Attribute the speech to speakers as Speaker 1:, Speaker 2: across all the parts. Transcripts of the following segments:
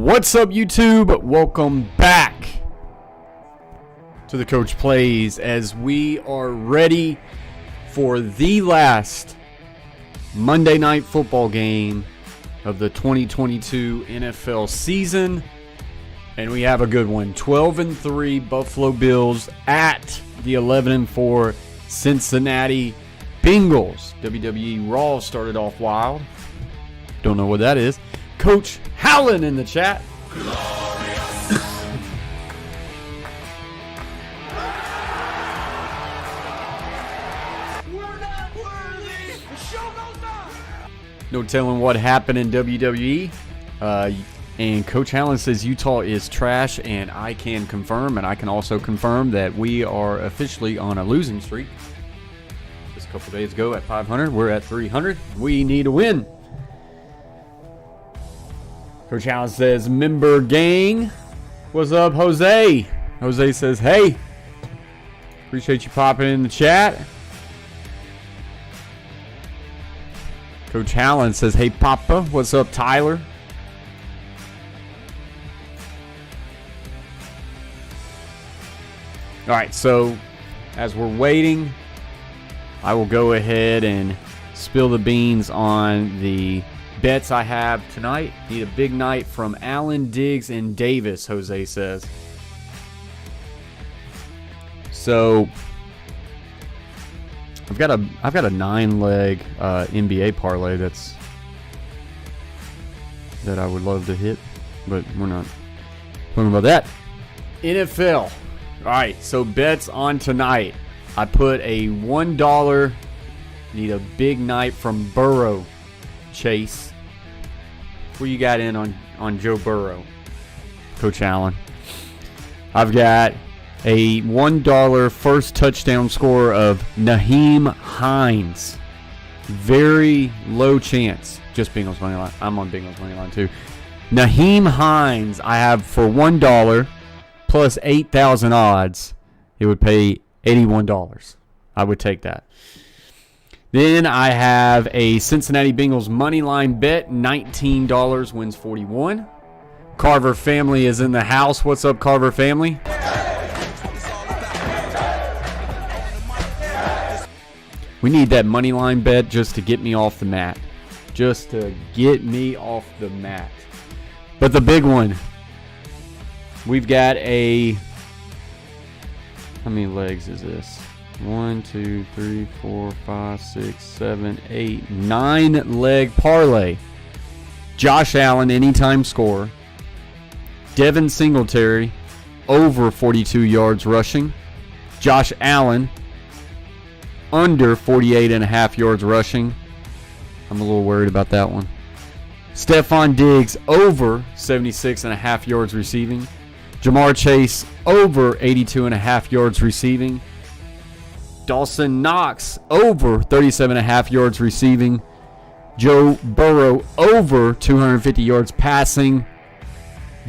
Speaker 1: What's up, YouTube? Welcome back to the Coach Plays as we are ready for the last Monday Night Football game of the 2022 NFL season. And we have a good one. 12-3 Buffalo Bills at the 11-4 Cincinnati Bengals. WWE Raw started off wild. Don't know what that is. Coach Howland in the chat. No telling what happened in WWE. And Coach Allen says Utah is trash, and I can confirm, and I can also confirm that we are officially on a losing streak. Just a couple days ago at 500, we're at 300. We need a win. Coach Allen says, member gang. What's up, Jose? Jose says, hey. Appreciate you popping in the chat. Coach Allen says, hey, Papa. What's up, Tyler? All right, so as we're waiting, I will go ahead and spill the beans on the bets I have tonight. Need a big night from Allen, Diggs, and Davis, Jose says. So I've got a 9-leg NBA parlay that I would love to hit, but we're not talking about that. NFL. All right, so bets on tonight. I put a $1. Need a big night from Burrow. Chase. What you got in on Joe Burrow, Coach Allen? I've got a $1 first touchdown score of Nyheim Hines. Very low chance. Just Bengals money line. I'm on Bengals money line too. Nyheim Hines, I have for $1 plus 8,000 odds. It would pay $81. I would take that. Then I have a Cincinnati Bengals money line bet. $19 wins 41. Carver family is in the house. What's up, Carver family? We need that money line bet just to get me off the mat. Just to get me off the mat. But the big one. We've got a... How many legs is this? 1, 2, 3, 4, 5, 6, 7, 8, 9-leg parlay. Josh Allen, anytime score. Devin Singletary, over 42 yards rushing. Josh Allen, under 48.5 yards rushing. I'm a little worried about that one. Stephon Diggs, over 76.5 yards receiving. Jamar Chase, over 82.5 yards receiving. Dawson Knox, over 37.5 yards receiving. Joe Burrow, over 250 yards passing.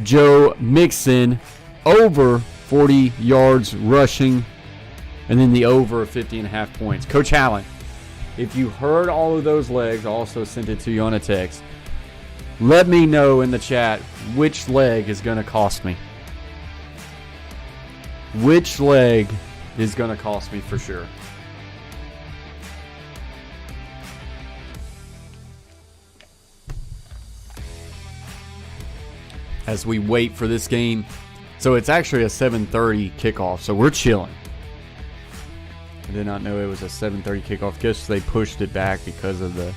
Speaker 1: Joe Mixon, over 40 yards rushing. And then the over of 50.5 points. Coach Allen, if you heard all of those legs, I also sent it to you on a text. Let me know in the chat which leg is going to cost me. Which leg is going to cost me for sure. As we wait for this game. So it's actually a 7:30 kickoff, so we're chilling. I did not know it was a 7:30 kickoff. Guess they pushed it back because of the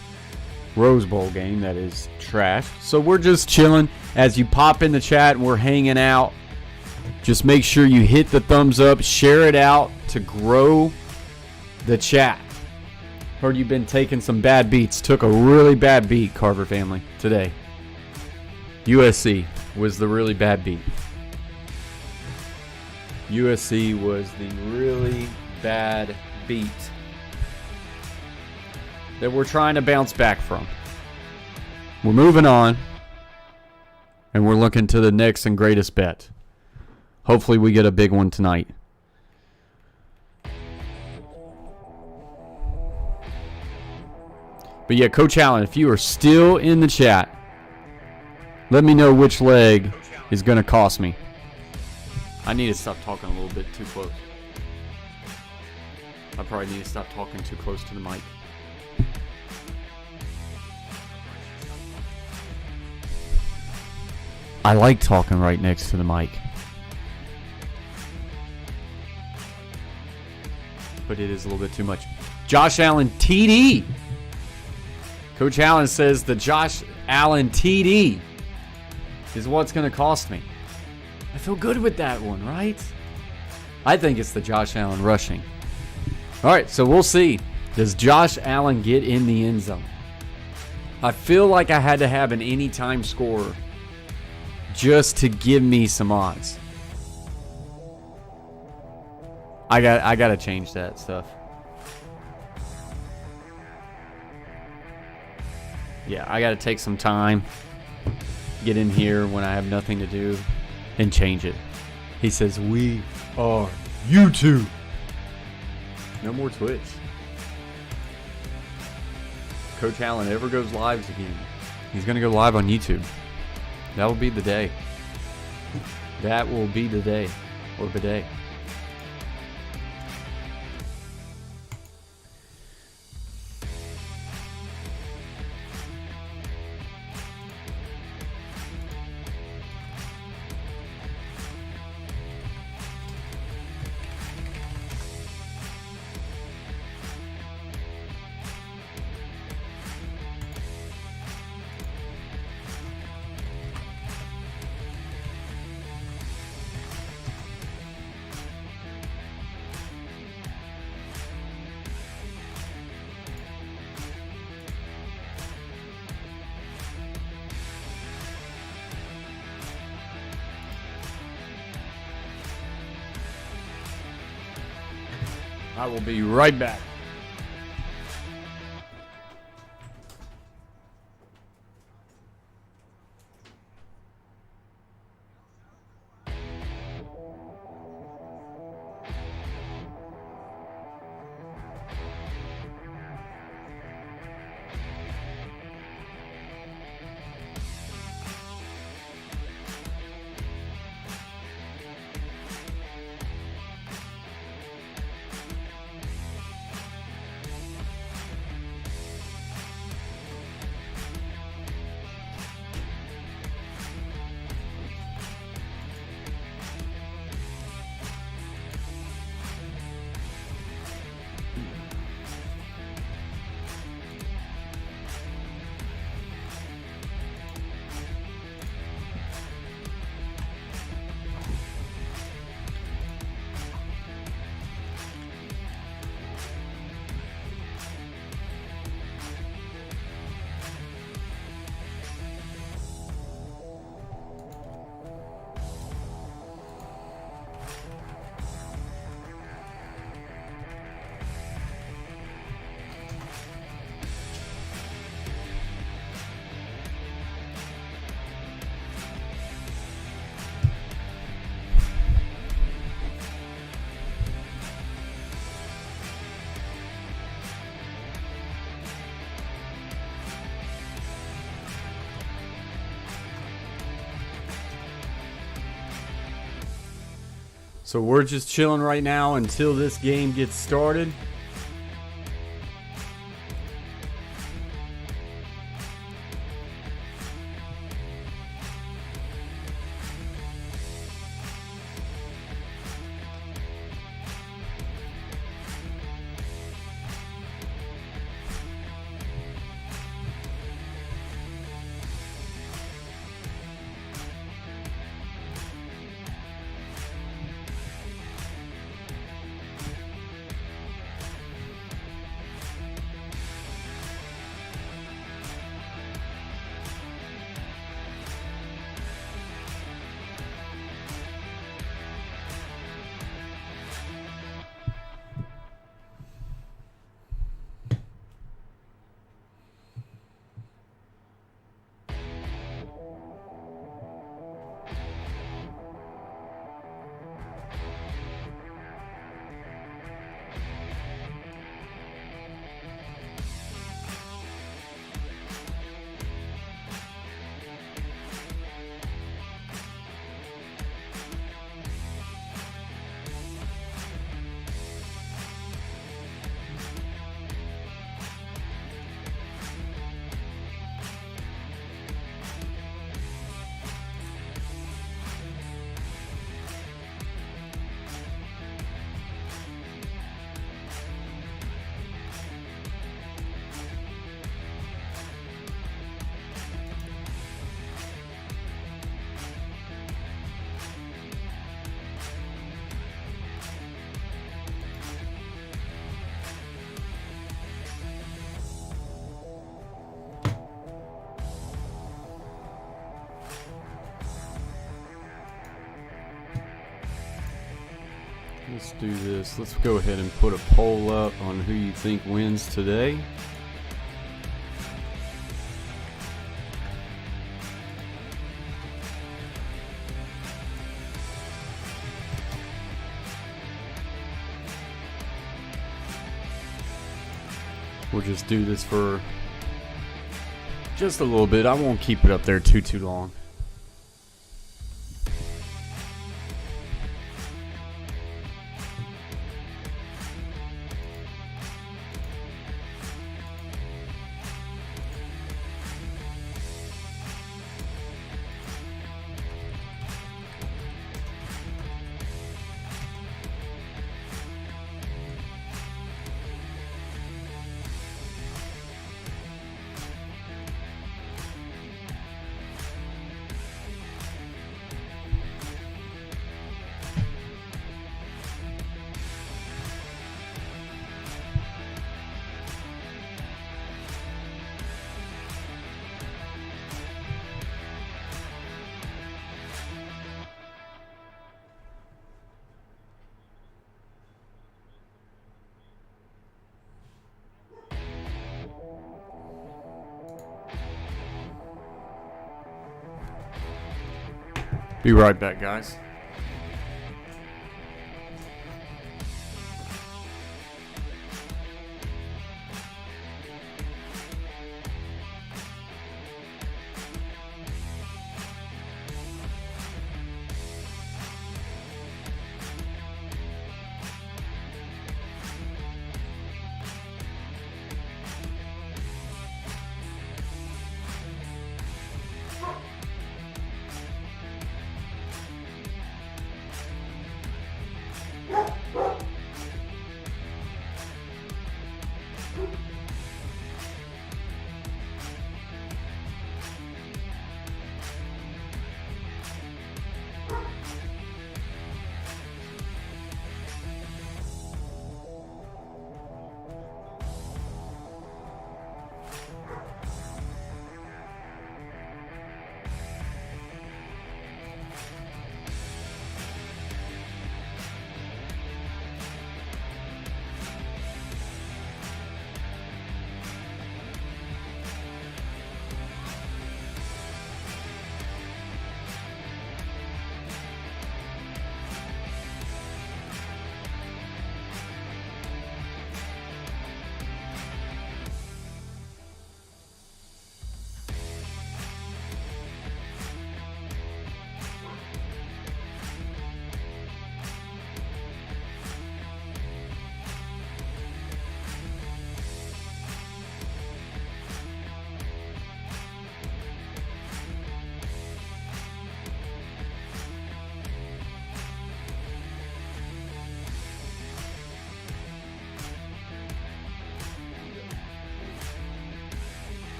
Speaker 1: Rose Bowl game that is trash. So we're just chilling. As you pop in the chat and we're hanging out, just make sure you hit the thumbs up, share it out to grow the chat. Heard you've been taking some bad beats. Took a really bad beat, Carver family, today. USC was the really bad beat. USC was the really bad beat that we're trying to bounce back from. We're moving on, and we're looking to the next and greatest bet. Hopefully we get a big one tonight. But yeah, Coach Allen, if you are still in the chat, Let me know which leg is going to cost me. I need to stop talking a little bit too close. I probably need to stop talking too close to the mic. I like talking right next to the mic. But it is a little bit too much. Josh Allen TD. Coach Allen says the Josh Allen TD is what's going to cost me. I feel good with that one, right? I think it's the Josh Allen rushing. All right, so we'll see. Does Josh Allen get in the end zone? I feel like I had to have an anytime scorer just to give me some odds. I got to change that stuff. Yeah, I got to take some time, get in here when I have nothing to do, and change it. He says, we are YouTube. No more Twitch. Coach Allen ever goes lives again, he's going to go live on YouTube. That will be the day. That will be the day. Or the day. I will be right back. So we're just chilling right now until this game gets started. Let's do this. Let's go ahead and put a poll up on who you think wins today. We'll just do this for just a little bit. I won't keep it up there too long. Be right back, guys.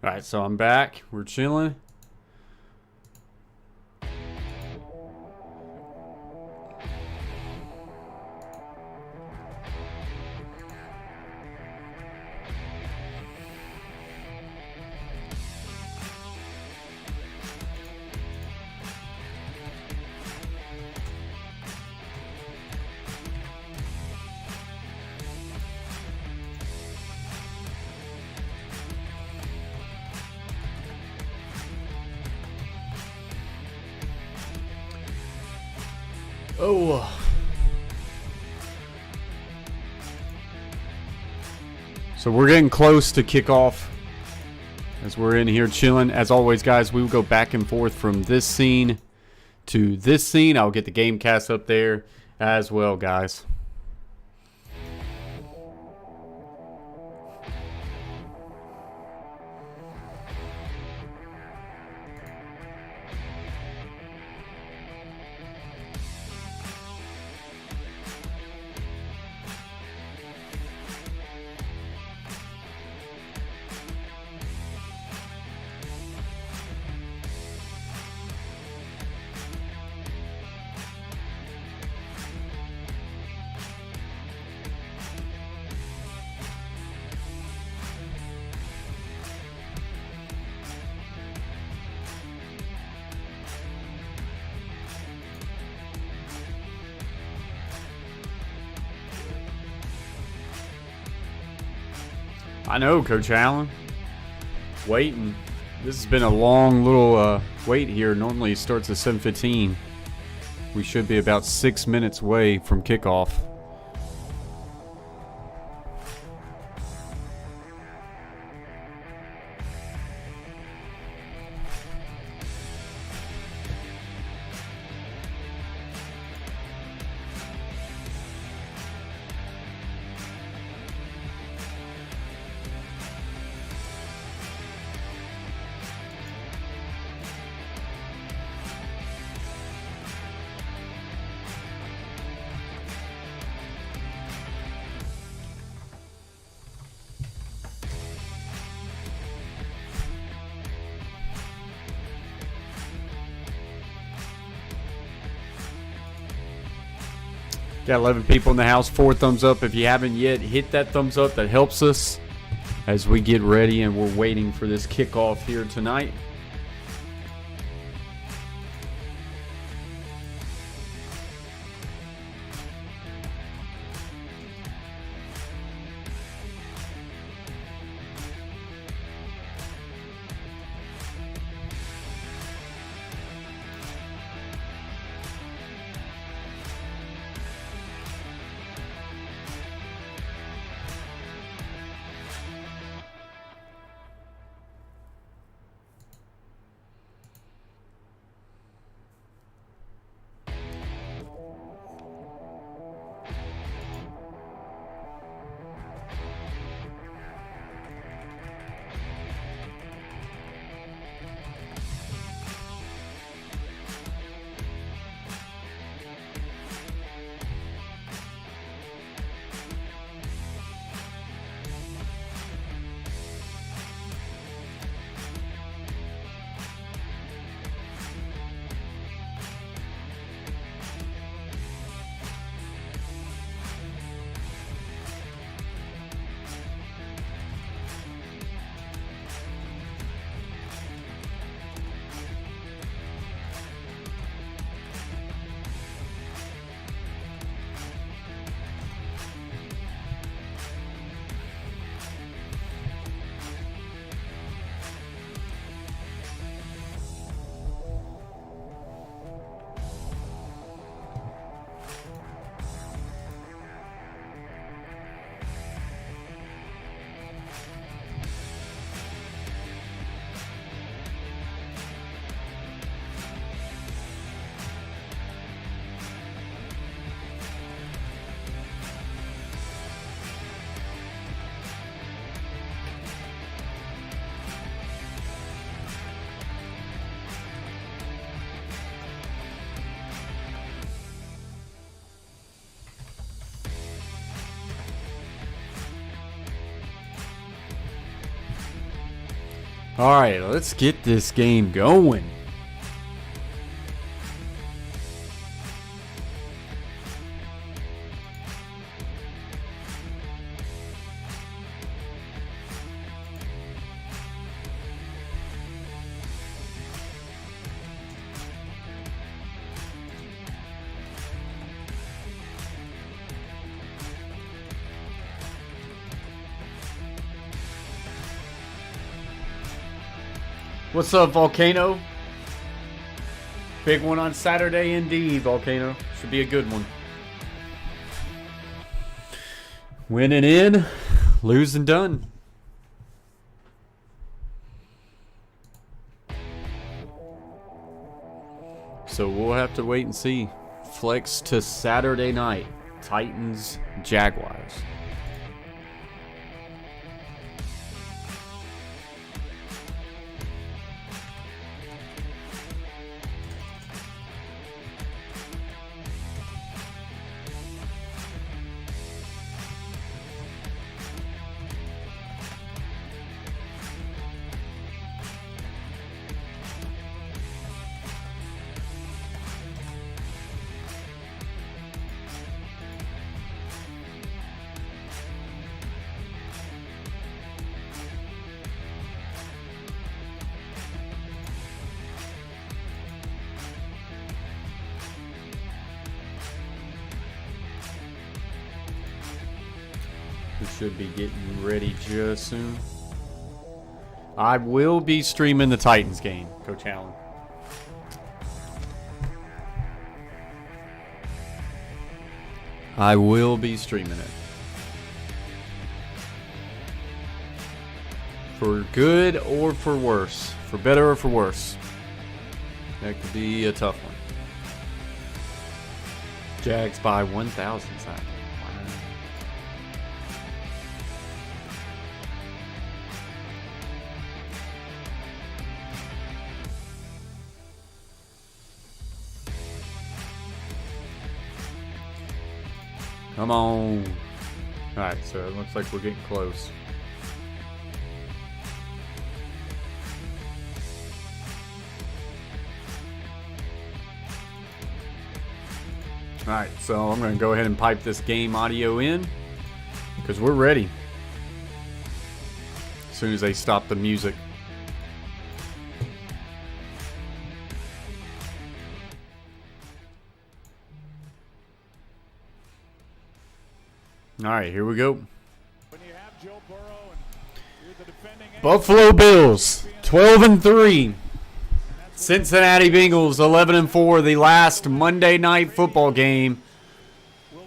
Speaker 1: All right, so I'm back. We're chilling. Oh. So we're getting close to kickoff as we're in here chilling. As always, guys, we will go back and forth from this scene to this scene. I'll get the game cast up there as well, guys. I know, Coach Allen. Waiting. This has been a long little wait here. Normally it starts at 7:15. We should be about 6 minutes away from kickoff. Got 11 people in the house. 4 thumbs up. If you haven't yet, hit that thumbs up. That helps us as we get ready and we're waiting for this kickoff here tonight. All right, let's get this game going. What's up, Volcano? Big one on Saturday indeed, Volcano. Should be a good one. Winning in, losing done. So we'll have to wait and see. Flex to Saturday night. Titans, Jaguars. We should be getting ready just soon. I will be streaming the Titans game, Coach Allen. I will be streaming it. For good or for worse. For better or for worse. That could be a tough one. Jags by 1,000. Come on. Alright, so it looks like we're getting close. Alright, so I'm going to go ahead and pipe this game audio in because we're ready. As soon as they stop the music. Alright, here we go. Buffalo Bills, 12-3. Cincinnati Bengals, 11-4. The last Monday Night Football game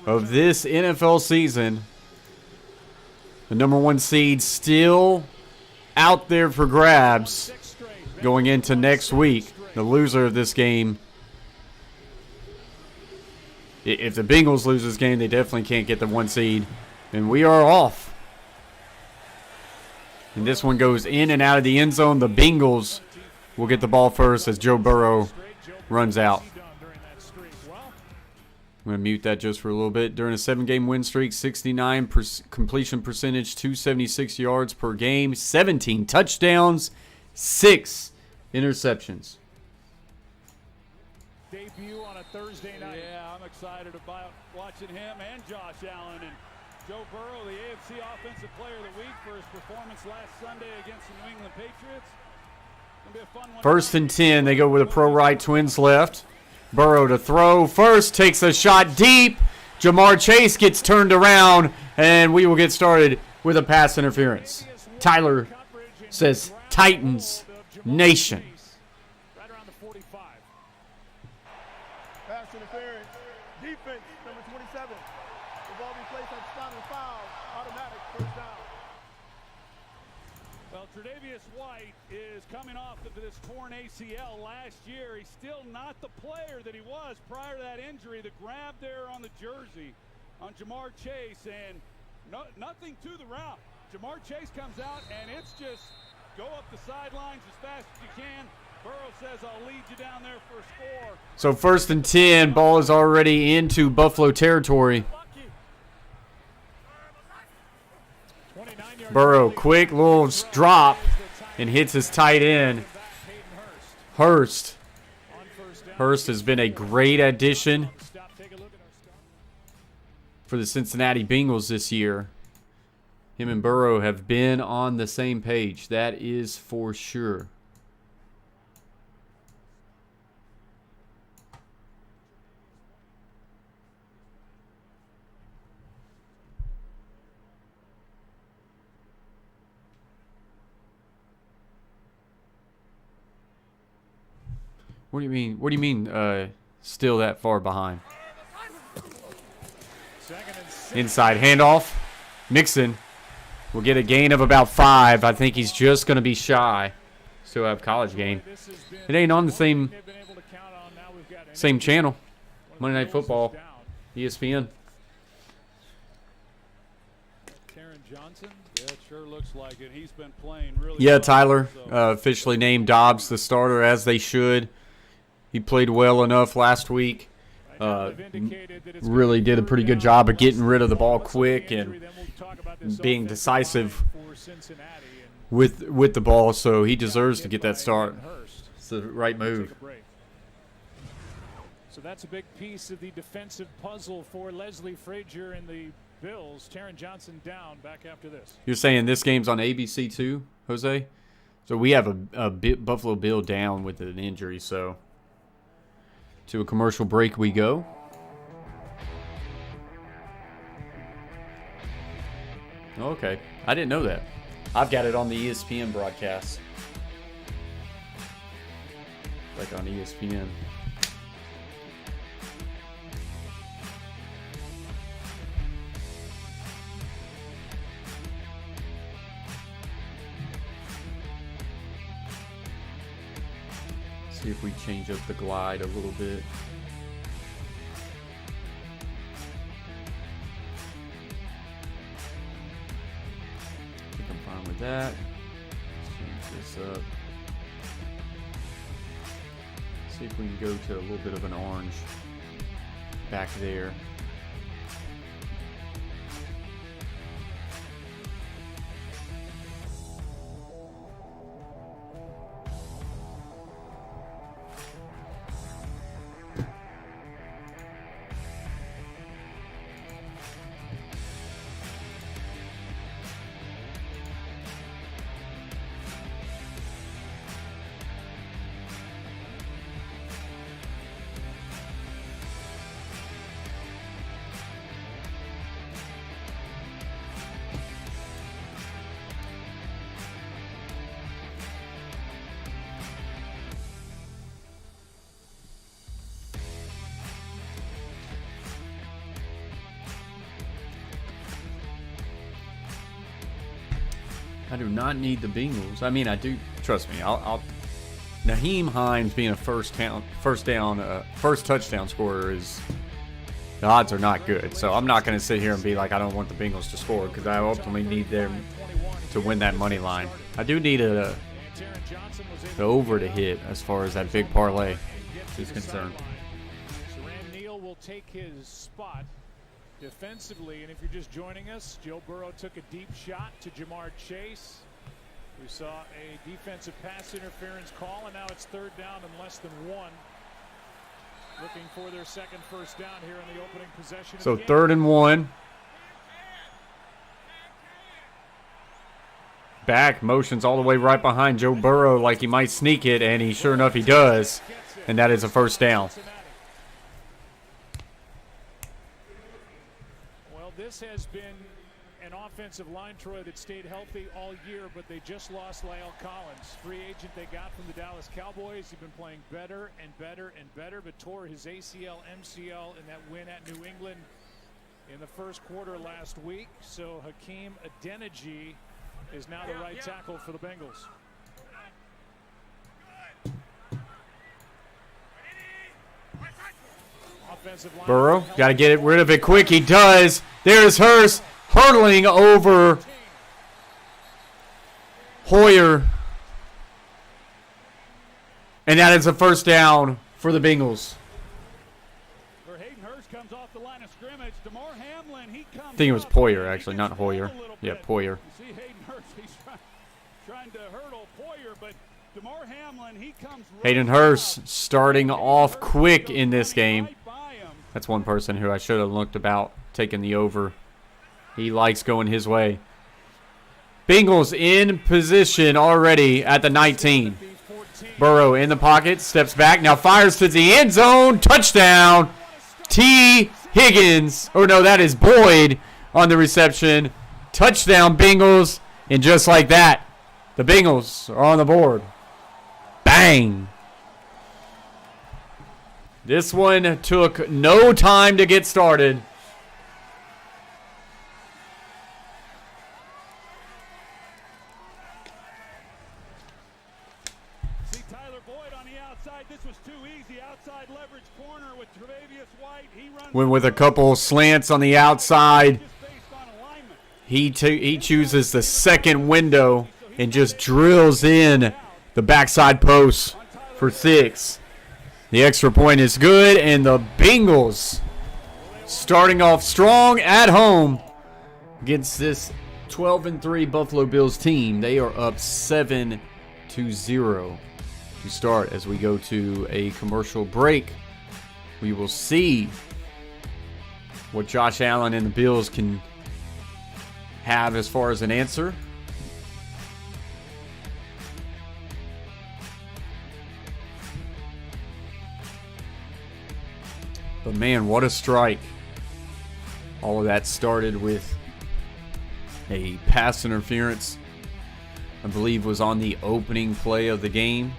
Speaker 1: of this NFL season. The number 1 seed still out there for grabs going into next week. The loser of this game, if the Bengals lose this game, they definitely can't get the 1 seed. And we are off. And this one goes in and out of the end zone. The Bengals will get the ball first as Joe Burrow runs out. I'm going to mute that just for a little bit. During a 7-game win streak, 69% completion percentage, 276 yards per game, 17 touchdowns, 6 interceptions.
Speaker 2: Debut on a Thursday night. Yeah, I'm excited about watching him and Josh Allen. And Joe Burrow, the AFC Offensive Player of the Week for his performance last Sunday against the New England Patriots. Be a fun one.
Speaker 1: 1st and 10. They go with a pro right, twins left. Burrow to throw. First takes a shot deep. Jamar Chase gets turned around, and we will get started with a pass interference. Tyler says Titans Nation.
Speaker 2: Right around the 45.
Speaker 3: Pass interference. Defense, number 27. The ball be placed on the spot of the foul. Automatic first down.
Speaker 2: Well, Tre'Davious White is coming off of this torn ACL last year. He's still not the player that he was prior to that injury. The grab there on the jersey on Jamar Chase, and nothing to the route. Jamar Chase comes out, and it's just go up the sidelines as fast as you can. Burrow says, I'll lead you down there for a score.
Speaker 1: So 1st and 10, ball is already into Buffalo territory. Burrow, quick little drop, and hits his tight end, Hurst. Hurst has been a great addition for the Cincinnati Bengals this year. Him and Burrow have been on the same page. That is for sure. What do you mean? What do you mean? Still that far behind? Inside handoff. Mixon will get a gain of about 5. I think he's just going to be shy. Still have college game. It ain't on the same channel. Monday Night Football, ESPN. Yeah, Tyler officially named Dobbs the starter, as they should. He played well enough last week. Really did a pretty good job of getting rid of the ball quick and being decisive with the ball, so he deserves to get that start. It's the right move.
Speaker 2: So that's a big piece of the defensive puzzle for Leslie Frazier and the Bills. Taron Johnson down back after this.
Speaker 1: You're saying this game's on ABC too, Jose? So we have a Buffalo Bill down with an injury, so to a commercial break we go. Okay. I didn't know that. I've got it on the ESPN broadcast. Like on ESPN. See if we change up the glide a little bit. I think I'm fine with that. Let's change this up. See if we can go to a little bit of an orange back there. I do not need the Bengals. I mean, I do. Trust me. I'll. Naheem Hines being a first touchdown scorer is. The odds are not good. So I'm not going to sit here and be like I don't want the Bengals to score because I ultimately need them to win that money line. I do need the over to hit as far as that big parlay is concerned.
Speaker 2: Saran Neal will take his spot defensively, and if you're just joining us, Joe Burrow took a deep shot to Jamar Chase. We saw a defensive pass interference call, and now it's third down and less than one. Looking for their second first down here in the opening possession.
Speaker 1: So 3rd and 1. Back motions all the way right behind Joe Burrow like he might sneak it, and sure enough he does, and that is a first down.
Speaker 2: This has been an offensive line, Troy, that stayed healthy all year, but they just lost La'el Collins, free agent they got from the Dallas Cowboys. He's been playing better and better and better, but tore his ACL, MCL in that win at New England in the first quarter last week. So Hakeem Adeniji is now the right tackle for the Bengals.
Speaker 1: Burrow, got to get rid of it quick. He does. There's Hurst hurtling over Hoyer. And that is a first down for the Bengals. I think it was Poyer, actually, not Hoyer. Yeah, Poyer. Hayden Hurst starting off quick in this game. That's one person who I should have looked about taking the over. He likes going his way. Bengals in position already at the 19. Burrow in the pocket, steps back, now fires to the end zone. Touchdown. T. Higgins. Oh, no, that is Boyd on the reception. Touchdown, Bengals. And just like that, the Bengals are on the board. Bang. This one took no time to get started.
Speaker 2: See Tyler Boyd on the outside. This was too easy. Outside leverage corner with Tre'Davious White. He runs
Speaker 1: went with a couple slants on the outside. He chooses the second window and just drills in the backside post for 6. The extra point is good, and the Bengals starting off strong at home against this 12-3 Buffalo Bills team. They are up 7-0 to start. As we go to a commercial break, we will see what Josh Allen and the Bills can have as far as an answer. But man, what a strike. All of that started with A pass interference, I believe, was on the opening play of the game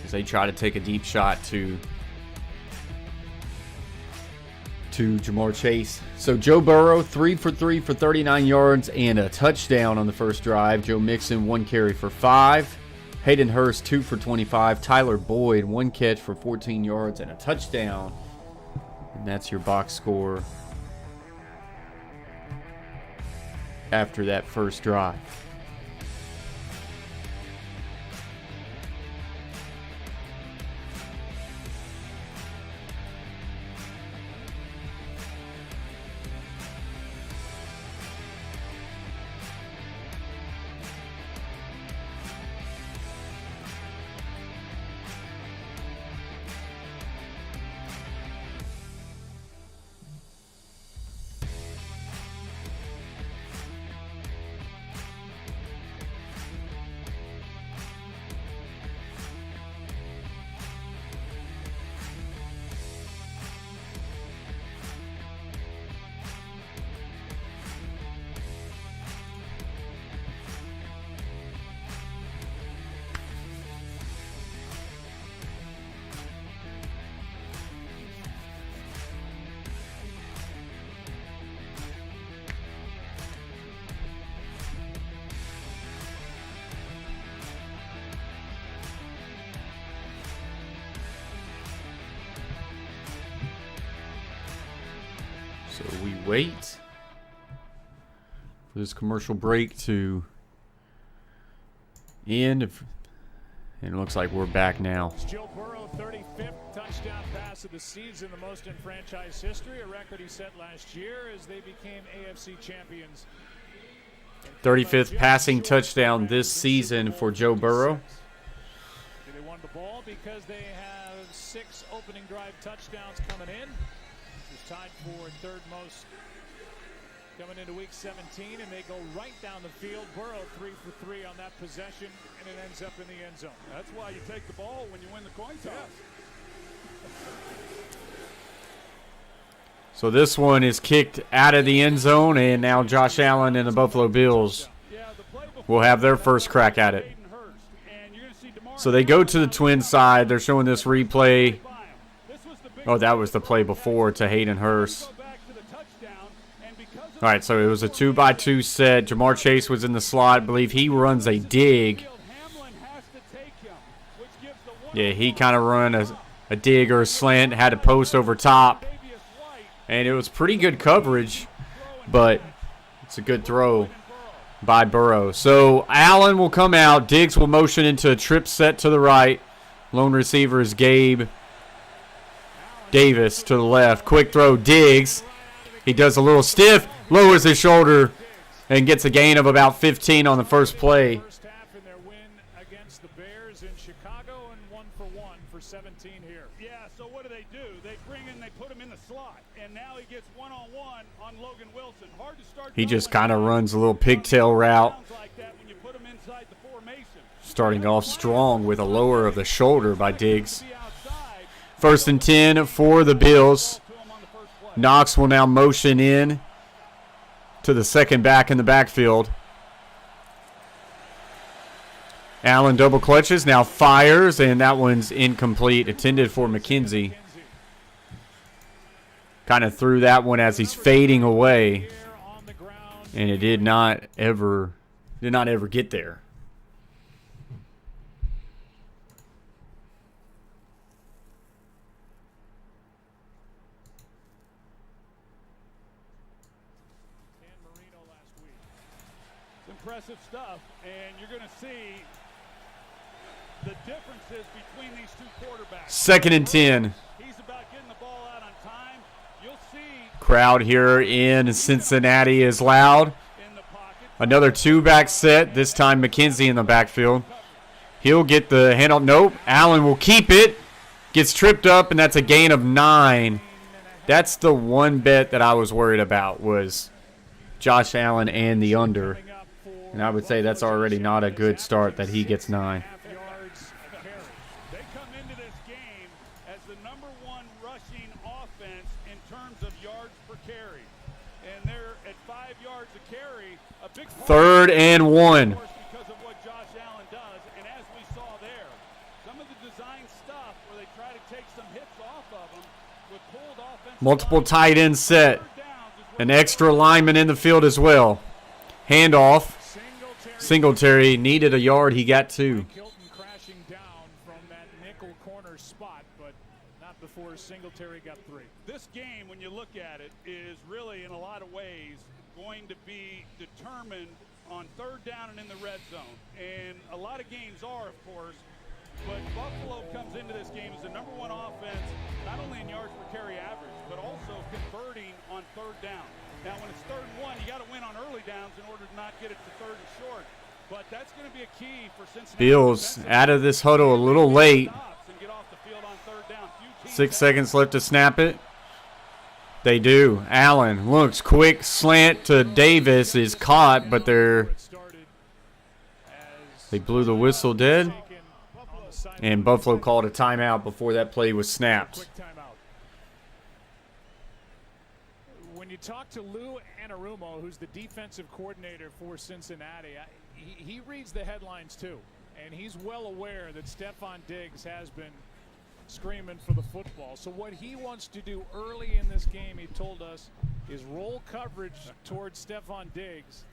Speaker 1: as they try to take a deep shot to Jamar Chase. So Joe Burrow, 3 for 3 for 39 yards and a touchdown on the first drive. Joe Mixon, 1 carry for 5. Hayden Hurst, 2 for 25. Tyler Boyd, 1 catch for 14 yards and a touchdown. And that's your box score after that first drive. So we wait for this commercial break to end. And it looks like we're back now.
Speaker 4: Joe Burrow, 35th touchdown pass of the season, the most in franchise history, a record he set last year as they became AFC champions.
Speaker 1: 35th passing touchdown this season for Joe Burrow.
Speaker 4: They won the ball because they have 6 opening drive touchdowns coming in. It's tied for third most coming into week 17, and they go right down the field. Burrow 3 for 3 on that possession, and it ends up in the end zone.
Speaker 2: That's why you take the ball when you win the coin toss.
Speaker 1: So this one is kicked out of the end zone, and now Josh Allen and the Buffalo Bills will have their first crack at it. So they go to the Twins side. They're showing this replay. Oh, that was the play before to Hayden Hurst. All right, so it was a 2-by-2 set. Jamar Chase was in the slot. I believe he runs a dig. Yeah, he kind of run a dig or a slant, had a post over top. And it was pretty good coverage, but it's a good throw by Burrow. So Allen will come out. Diggs will motion into a trip set to the right. Lone receiver is Gabe Davis to the left. Quick throw, Diggs. He does a little stiff, lowers his shoulder, and gets a gain of about 15 on the first play.
Speaker 4: First half in their win against the Bears in Chicago, and 1 for 1 for 17 here.
Speaker 2: Yeah, so what do? They bring in, they put him in the slot, and now he gets one-on-one on Logan Wilson. Hard to start.
Speaker 1: He just kind of runs a little pigtail route, starting off strong with a lower of the shoulder by Diggs. 1st and 10 for the Bills. Knox will now motion in to the second back in the backfield. Allen double clutches, now fires, and that one's incomplete. Intended for McKenzie. Kind of threw that one as he's fading away, and it did not ever get there.
Speaker 2: Impressive stuff, and you're going to see the differences between these two quarterbacks.
Speaker 1: 2nd and 10.
Speaker 2: He's about getting the ball out on time. You'll see
Speaker 1: Crowd here in Cincinnati is loud.
Speaker 2: in the pocket.
Speaker 1: Another 2-back set, this time McKenzie in the backfield. He'll get the handoff. Nope, Allen will keep it. Gets tripped up, and that's a gain of 9. That's the one bet that I was worried about, was Josh Allen and the under. And I would say that's already not a good start that he gets 9.
Speaker 2: They come into this game as the #1 rushing offense in terms of yards per carry. And they're at 5 yards yards a carry. A big
Speaker 1: 3rd and 1.
Speaker 2: because of what Josh Allen does. And as we saw there, some of the design stuff where they try to take some hits off of them with pulled offensive
Speaker 1: Multiple
Speaker 2: lines,
Speaker 1: tight ends set.
Speaker 2: third downs is where
Speaker 1: An extra lineman in the field as well. Handoff. Singletary needed a yard. He got 2.
Speaker 4: Hilton crashing down from that nickel corner spot, but not before Singletary got 3.
Speaker 2: this game, when you look at it, is really in a lot of ways going to be determined on 3rd down and in the red zone. And a lot of games are, of course, but Buffalo comes into this game as the #1 offense, not only in yards per carry average, but also converting on 3rd down. Now, when it's 3rd and 1, you got to win on early downs in order to not get it to 3rd and short. But that's going to be a key for Cincinnati.
Speaker 1: Bills out of this huddle a little late. 6 seconds left to snap it. They do. Allen looks quick. Slant to Davis is caught, but they blew the whistle dead. And Buffalo called a timeout before that play was snapped.
Speaker 4: When you talk to Lou Anarumo, who's the defensive coordinator for Cincinnati, he reads the headlines too, and he's well aware that Stephon Diggs has been screaming for the football. So what he wants to do early in this game, he told us, is roll coverage towards Stephon Diggs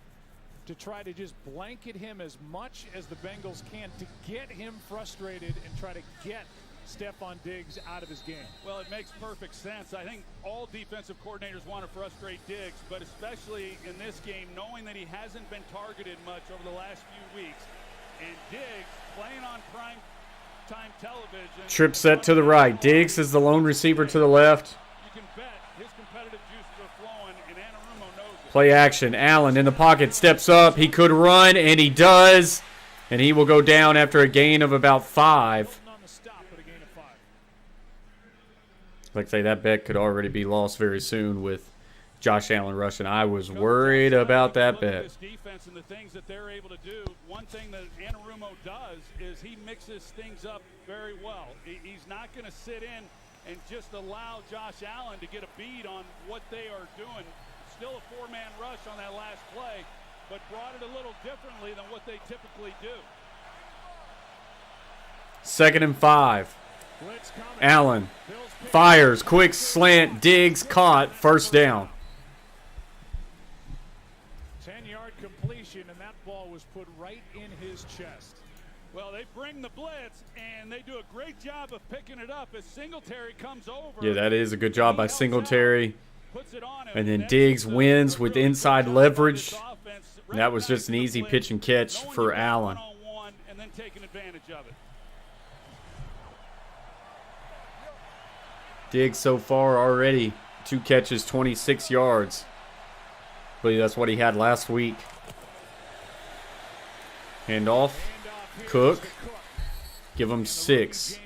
Speaker 4: to try to just blanket him as much as the Bengals can to get him frustrated and try to get Stephon Diggs out of his game.
Speaker 2: Well, it makes perfect sense. I think all defensive coordinators want to frustrate Diggs, but especially in this game, knowing that he hasn't been targeted much over the last few weeks. And Diggs playing on prime time television.
Speaker 1: Trip set to the right. Diggs is the lone receiver to the left.
Speaker 2: You can bet his competitive juices are flowing, and Anarumo knows it.
Speaker 1: Play action. Allen in the pocket, steps up. He could run, and he does. And he will go down after a gain of about 5. Like I say, that bet could already be lost very soon with Josh Allen rushing. I was worried about that bet.
Speaker 2: This defense and the things that they're able to do. One thing that Anarumo does is he mixes things up very well. He's not going to sit in and just allow Josh Allen to get a beat on what they are doing. Still a 4-man rush on that last play, but brought it a little differently than what they typically do.
Speaker 1: 2nd and 5. Allen fires, quick slant, Diggs caught, 1st down.
Speaker 4: 10-yard completion, and that ball was put right in his chest.
Speaker 2: Well, they bring the blitz, and they do a great job of picking it up as Singletary comes over.
Speaker 1: Yeah, that is a good job by Singletary.
Speaker 2: Puts it on him,
Speaker 1: And then Diggs wins with inside leverage. That was just an easy pitch and catch for Allen.
Speaker 2: And then taking advantage of it.
Speaker 1: Diggs so far already 2 catches, 26 yards. I believe that's what he had last week. Handoff. Cook. Give him 6.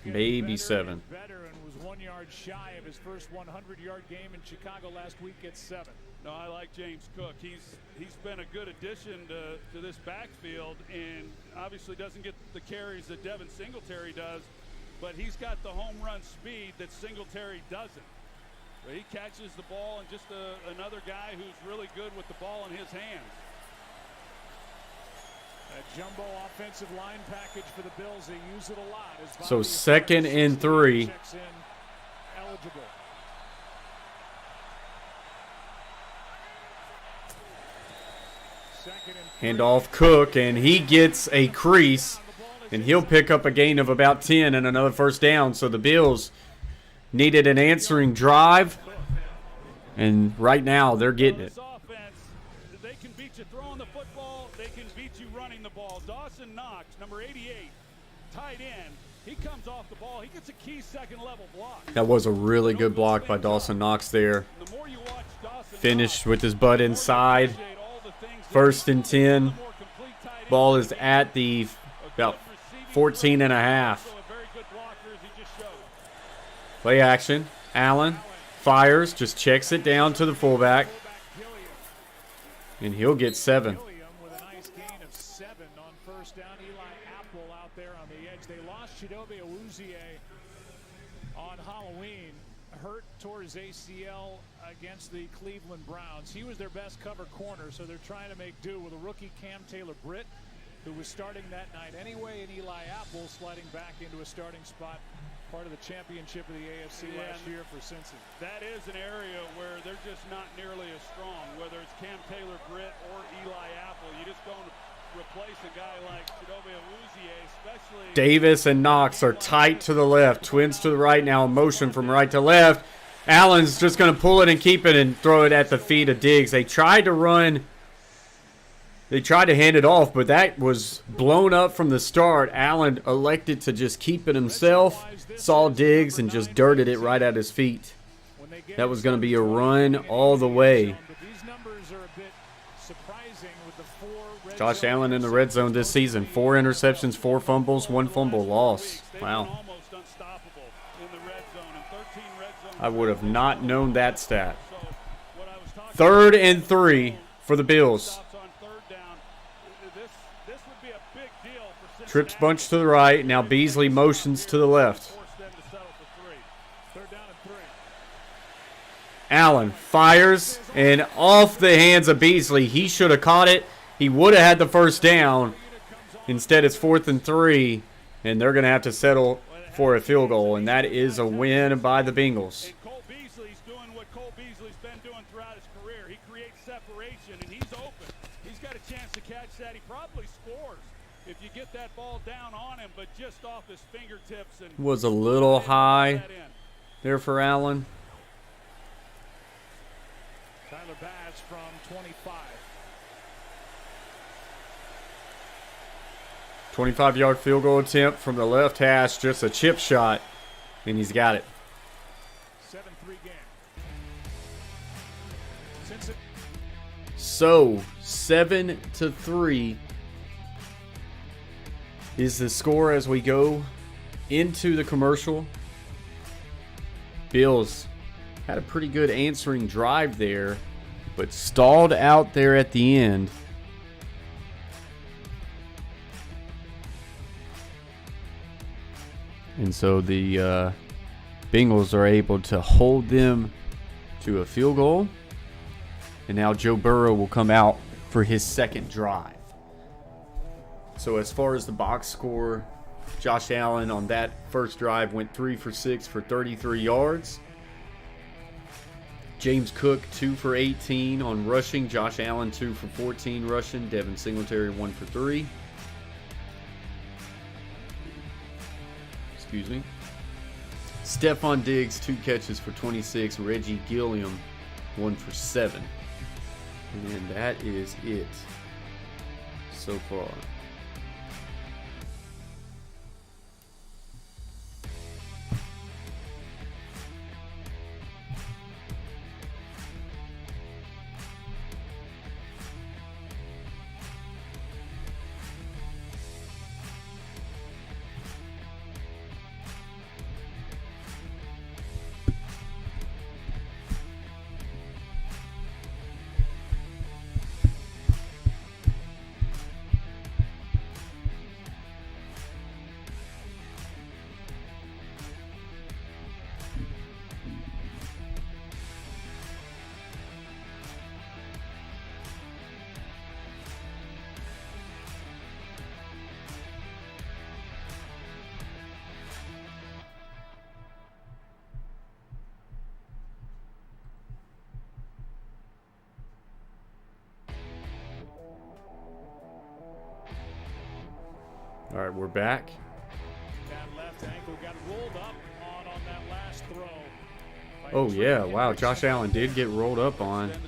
Speaker 1: Maybe 7.
Speaker 4: Was 1 yard shy of his first 100-yard game in Chicago last week at 7.
Speaker 2: No, I like James Cook. He's been a good addition to this backfield, and obviously doesn't get the carries that Devin Singletary does, but he's got the home run speed that Singletary doesn't. But he catches the ball, and just another guy who's really good with the ball in his hands.
Speaker 4: A jumbo offensive line package for the Bills. They use it a lot.
Speaker 1: So 2nd and 3.
Speaker 4: Eligible.
Speaker 1: Handoff Cook, and he gets a crease, and he'll pick up a gain of about 10 and another 1st down. So the Bills needed an answering drive, and right now they're getting it.
Speaker 2: They can beat you throwing the football. They can beat you running the ball. Dawson Knox, number 88, tight end. He comes off the ball. He gets a key second-level block.
Speaker 1: That was a really good block by Dawson Knox there.
Speaker 2: The more you watch Dawson
Speaker 1: Finished with his butt inside. 1st and 10. Ball is at the about 14 and a half. Play action. Allen fires, just checks it down to the fullback. And he'll get 7.
Speaker 4: With a nice gain of 7 on 1st down. Eli Apple out there on the edge. They lost Chidobe Awuzie on Halloween. hurt towards ACL against the Cleveland Browns. He was their best cover corner, so they're trying to make do with a rookie Cam Taylor-Britt, who was starting that night anyway, and Eli Apple sliding back into a starting spot, part of the championship of the AFC last year for Cincy.
Speaker 2: That is an area where they're just not nearly as strong, whether it's Cam Taylor-Britt or Eli Apple. You just don't replace a guy like Chidobe Awuzie, especially.
Speaker 1: Davis and Knox are tight to the left. Twins to the right now. Motion from right to left. Allen's just going to pull it and keep it and throw it at the feet of Diggs. They tried to run. They tried to hand it off, but that was blown up from the start. Allen elected to just keep it himself. Saw Diggs and just dirted it right at his feet. That was going to be a run all the way. Josh Allen in the red zone this season. 4 interceptions, 4 fumbles, 1 fumble loss. Wow. I would have not known that stat. 3rd and 3 for the Bills. Trips bunch to the right. Now Beasley motions to the left. Allen fires and off the hands of Beasley. He should have caught it. He would have had the first down. Instead, it's 4th and 3, and they're going to have to settle for a field goal, and that is a win by the Bengals.
Speaker 2: And Cole Beasley's doing what Cole Beasley's been doing throughout his career. He creates separation, and he's open. He's got a chance to catch that. He probably scores if you get that ball down on him, but just off his fingertips. And
Speaker 1: was a little high there for Allen.
Speaker 4: Tyler Bass from 25.
Speaker 1: 25-yard field goal attempt from the left hash, just a chip shot, and he's got it.
Speaker 4: 7-3 game.
Speaker 1: So, 7-3 is the score as we go into the commercial. Bills had a pretty good answering drive there, but stalled out there at the end. And so the Bengals are able to hold them to a field goal. And now Joe Burrow will come out for his second drive. So as far as the box score, Josh Allen on that first drive went 3 for 6 for 33 yards. James Cook 2 for 18 on rushing. Josh Allen 2 for 14 rushing. Devin Singletary 1 for 3. Excuse me. Stephon Diggs 2 catches for 26. Reggie Gilliam 1 for 7. And that is it so far. All right, we're back.
Speaker 4: That left ankle got rolled up on that last throw.
Speaker 1: Oh, yeah. Wow, Josh Allen did get rolled up on.
Speaker 4: Kind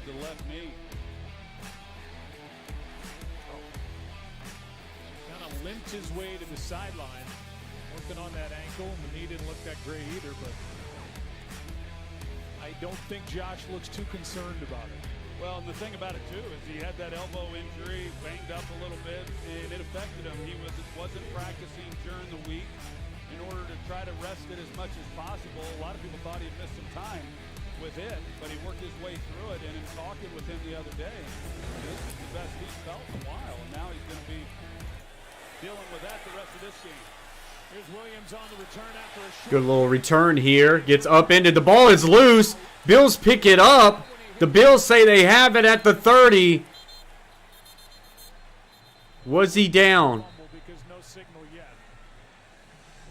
Speaker 4: of limped his way to the sideline. Working on that ankle. The knee didn't look that great either, but I don't think Josh looks too concerned about it.
Speaker 2: Well, and the thing about it, too, is he had that elbow injury, banged up a little bit, and it affected him. He wasn't practicing during the week in order to try to rest it as much as possible. A lot of people thought he'd missed some time with it, but he worked his way through it. And in talking with him the other day, this is the best he's felt in a while, and now he's going to be dealing with that the rest of this game.
Speaker 4: Here's Williams on the return after a short.
Speaker 1: Good little return here. Gets upended. The ball is loose. Bills pick it up. The Bills say they have it at the 30. Was he down?
Speaker 4: Because no signal yet.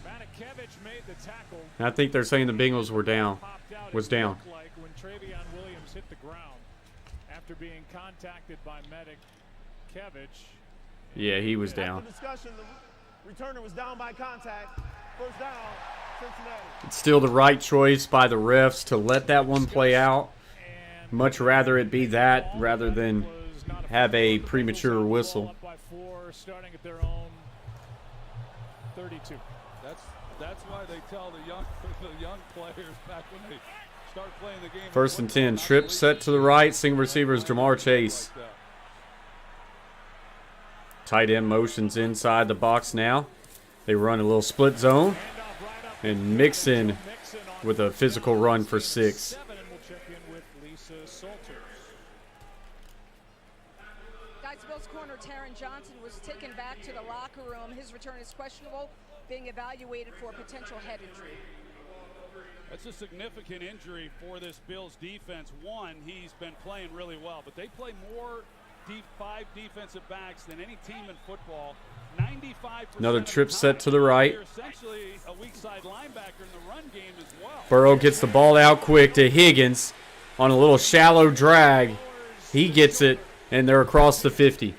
Speaker 4: Matakevich made the tackle.
Speaker 1: I think they're saying the Bengals were down. Was down.
Speaker 4: Like when Travion Williams hit the ground after being contacted by Matakevich.
Speaker 1: Yeah, he was down.
Speaker 3: After discussion, the returner was down by contact. First down, Cincinnati.
Speaker 1: It's still the right choice by the refs to let that one play out. Much rather it be that rather than have a premature whistle.
Speaker 4: Starting at their own 32.
Speaker 2: That's why they tell the young players back when they start playing the game.
Speaker 1: 1st and 10. Trip set to the right. Single receivers Jamar Chase. Tight end motions inside the box now. They run a little split zone. And Mixon with a physical run for 6.
Speaker 5: Bills corner Taron Johnson was taken back to the locker room. His return is questionable, being evaluated for a potential head injury.
Speaker 2: That's a significant injury for this Bills defense. One, he's been playing really well, but they play more 5 defensive backs than any team in football. 95%.
Speaker 1: Another trip set to the right.
Speaker 2: Essentially a weak side linebacker in the run game as well.
Speaker 1: Burrow gets the ball out quick to Higgins on a little shallow drag. He gets it. And they're across the 50.
Speaker 2: This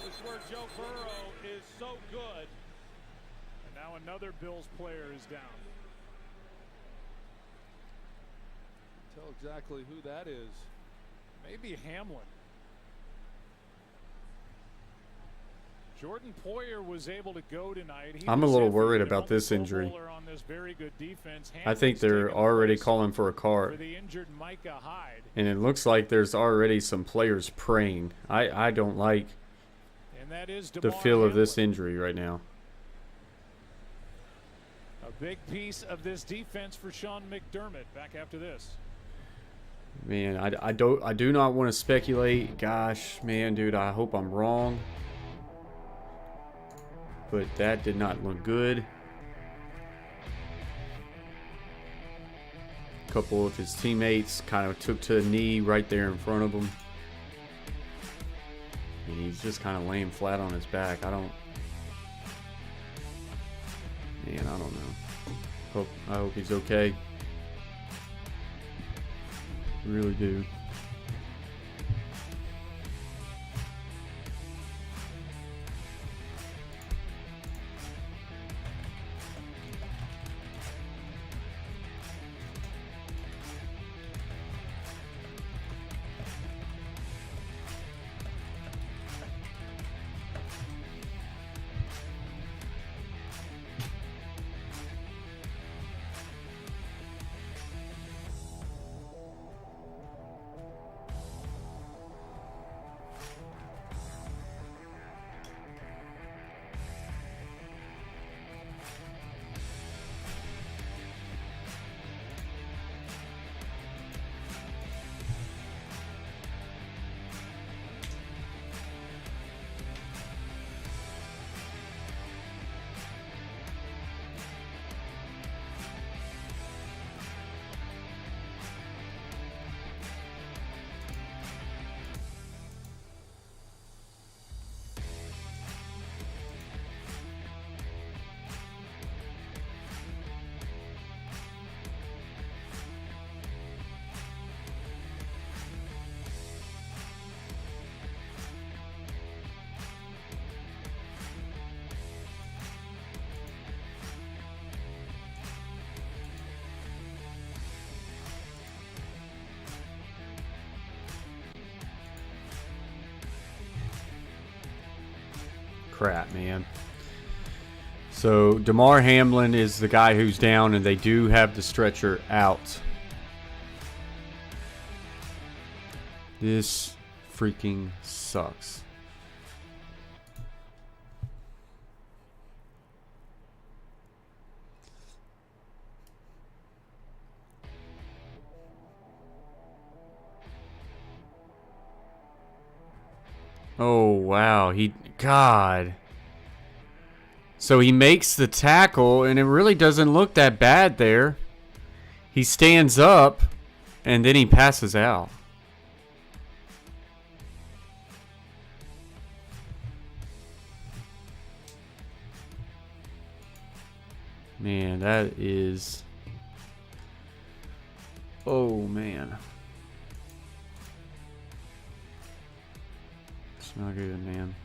Speaker 2: is where Joe Burrow is so good.
Speaker 4: And now another Bills player is down.
Speaker 2: Tell exactly who that is.
Speaker 4: Maybe Hamlin. Jordan Poyer was able to go tonight.
Speaker 1: I'm a little worried about this injury.
Speaker 4: On this very good defense.
Speaker 1: I think they're already calling for a card.
Speaker 4: For the injured Micah Hyde.
Speaker 1: And it looks like there's already some players praying. I don't like the feel of this injury right now.
Speaker 4: A big piece of this defense for Sean McDermott back after this.
Speaker 1: Man, I do not want to speculate. Gosh, man, dude, I hope I'm wrong. But that did not look good. A couple of his teammates kind of took to a knee right there in front of him. And he's just kind of laying flat on his back. I don't know. I hope he's okay. Really do. Crap, man. So Damar Hamlin is the guy who's down, and they do have the stretcher out. This freaking sucks. Oh, wow. God. So he makes the tackle, and it really doesn't look that bad there. He stands up, and then he passes out. Man, that is... Oh, man. It's not good, man.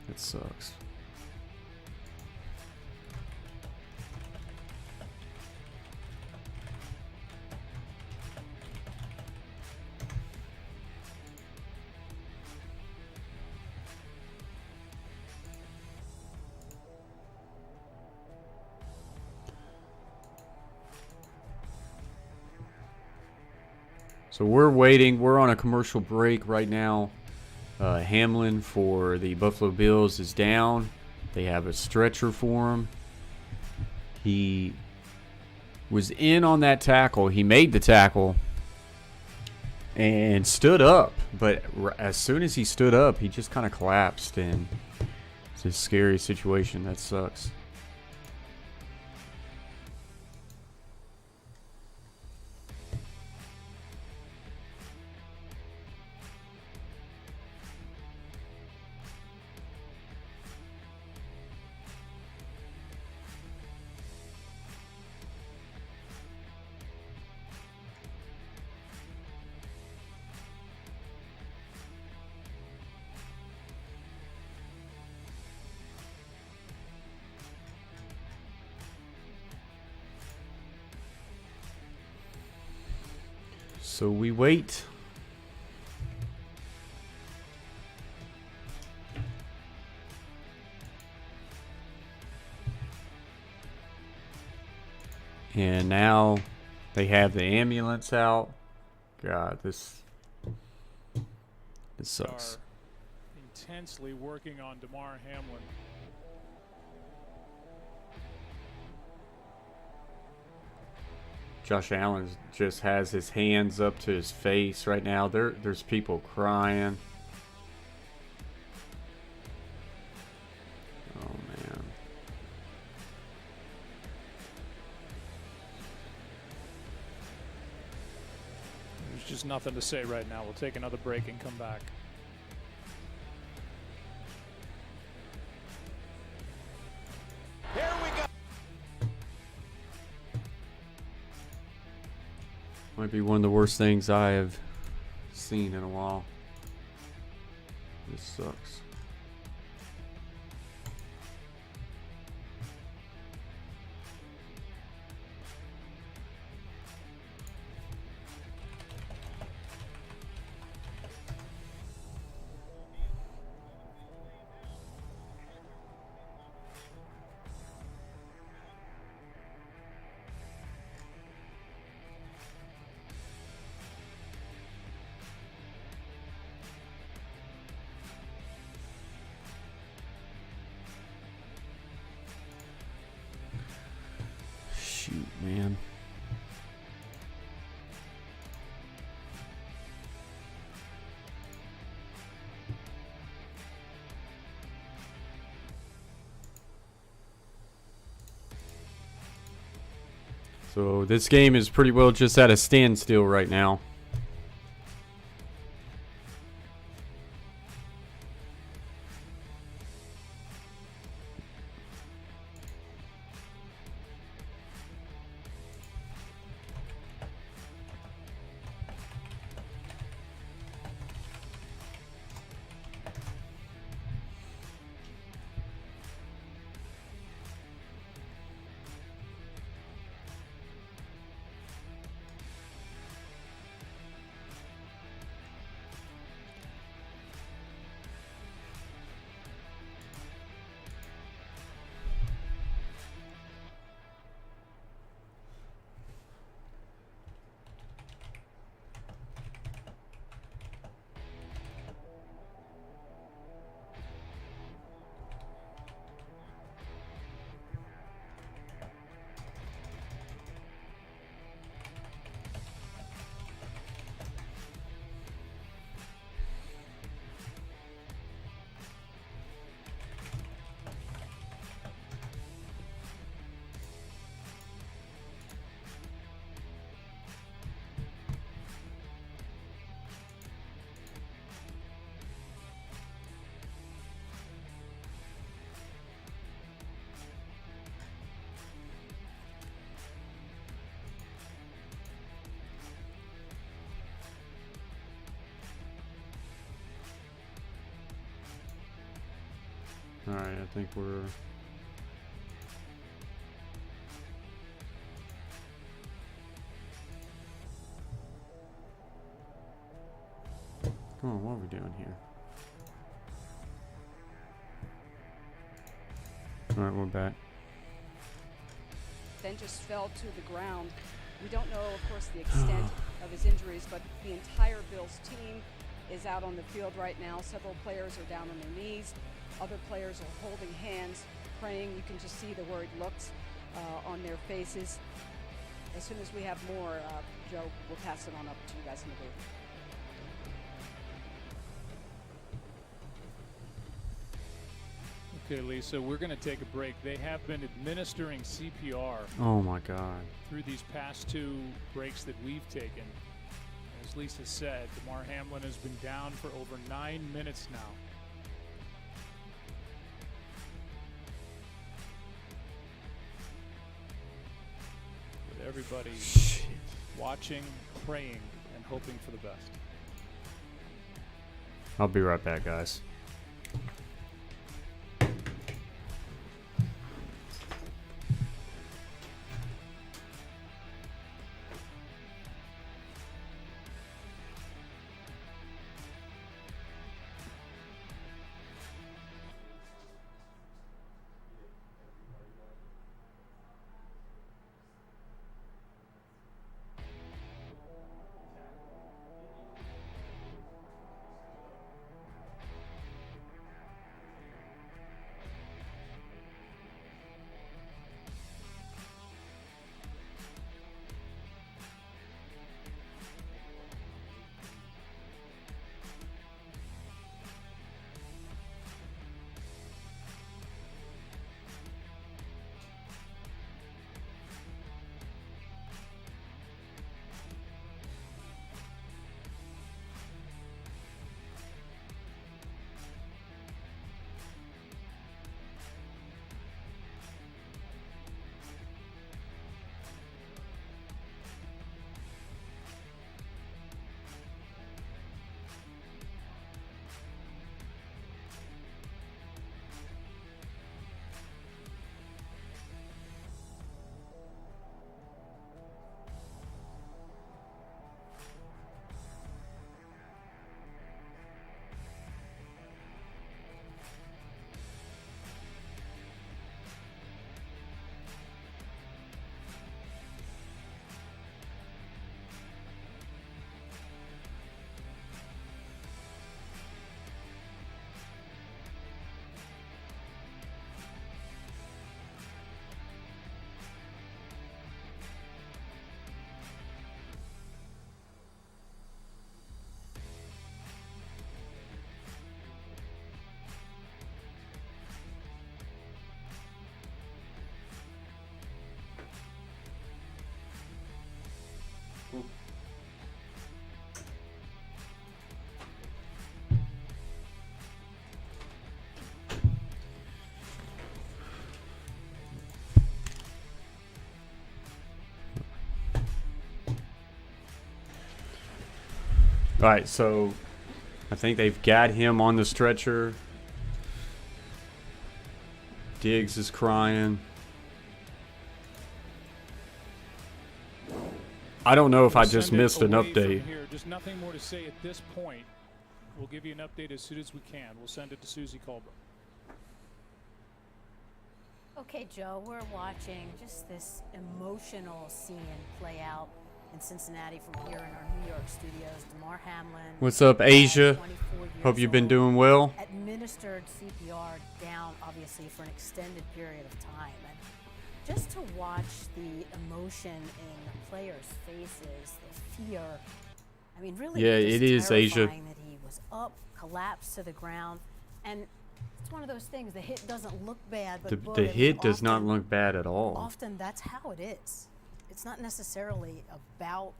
Speaker 1: It sucks. So we're waiting. We're on a commercial break right now. Hamlin for the Buffalo Bills is down. They have a stretcher for him. He was in on that tackle. He made the tackle and stood up. But as soon as he stood up, he just kind of collapsed. And it's a scary situation. That sucks. So we wait. And now they have the ambulance out. God, this sucks.
Speaker 4: Are intensely working on Damar Hamlin.
Speaker 1: Josh Allen just has his hands up to his face right now. There's people crying. Oh, man.
Speaker 4: There's just nothing to say right now. We'll take another break and come back.
Speaker 1: Might be one of the worst things I have seen in a while. This sucks. Shoot, man. So this game is pretty well just at a standstill right now. All right, I think we're. Come on, what are we doing here? All right, we're back.
Speaker 5: Then just fell to the ground. We don't know, of course, the extent of his injuries, but the entire Bills team is out on the field right now. Several players are down on their knees. Other players are holding hands, praying. You can just see the worried looks on their faces. As soon as we have more, Joe, we'll pass it on up to you guys in the booth.
Speaker 4: Okay, Lisa, we're going to take a break. They have been administering CPR
Speaker 1: Oh my God.
Speaker 4: through these past 2 breaks that we've taken. As Lisa said, DeMar Hamlin has been down for over 9 minutes now. With everybody watching, praying, and hoping for the best.
Speaker 1: I'll be right back, guys. All right, so I think they've got him on the stretcher. Diggs is crying. I don't know if I just missed an update.
Speaker 4: Just nothing more to say at this point. We'll give you an update as soon as we can. We'll send it to Susie Colbert.
Speaker 6: Okay, Joe, we're watching just this emotional scene play out in Cincinnati from here in our New York studios. DeMar Hamlin.
Speaker 1: What's up, Asia?
Speaker 6: 24 years
Speaker 1: Hope you've been
Speaker 6: old,
Speaker 1: doing well.
Speaker 6: Administered CPR down, obviously, for an extended period of time. And just to watch the emotion in the players' faces, the fear. I mean, really,
Speaker 1: Yeah,
Speaker 6: just
Speaker 1: it is, Asia.
Speaker 6: terrifying that he was up, collapsed to the ground, and it's one of those things. The hit doesn't look bad, but boy,
Speaker 1: The hit does
Speaker 6: often,
Speaker 1: not look bad at all.
Speaker 6: Often that's how it is. It's not necessarily about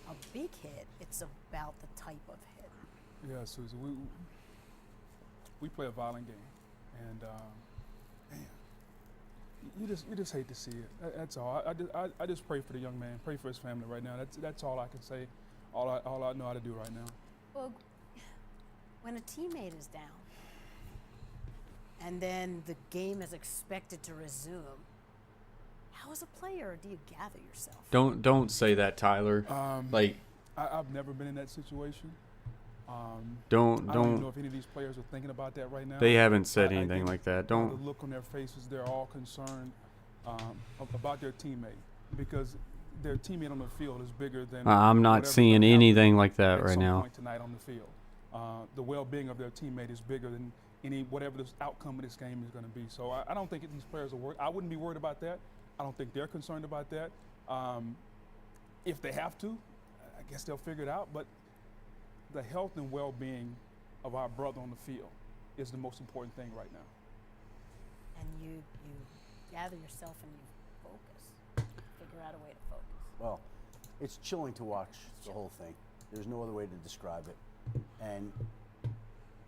Speaker 6: a big hit. It's about the type of hit.
Speaker 7: Yeah, Susie, we play a violent game, and man, you just hate to see it. That's all. I just pray for the young man, pray for his family right now. That's all I can say. All I know how to do right now.
Speaker 6: Well, when a teammate is down, and then the game is expected to resume. How as a player do you gather yourself?
Speaker 1: Don't say that, Tyler.
Speaker 7: I've never been in that situation. I
Speaker 1: don't
Speaker 7: don't know if any of these players are thinking about that right now.
Speaker 1: They haven't said
Speaker 7: I
Speaker 1: anything
Speaker 7: get
Speaker 1: like that.
Speaker 7: The
Speaker 1: Don't.
Speaker 7: look on their faces, they're all concerned about their teammate because their teammate on the field is bigger than.
Speaker 1: I'm not
Speaker 7: whatever's
Speaker 1: seeing
Speaker 7: gonna happen
Speaker 1: anything like that
Speaker 7: at
Speaker 1: right
Speaker 7: some
Speaker 1: now.
Speaker 7: point tonight on the field. The well-being of their teammate is bigger than whatever the outcome of this game is going to be. So I don't think these players are worried. I wouldn't be worried about that. I don't think they're concerned about that. If they have to, I guess they'll figure it out. But the health and well-being of our brother on the field is the most important thing right now.
Speaker 6: And you gather yourself and you focus, figure out a way to focus.
Speaker 8: Well, it's chilling to watch the whole thing. There's no other way to describe it. And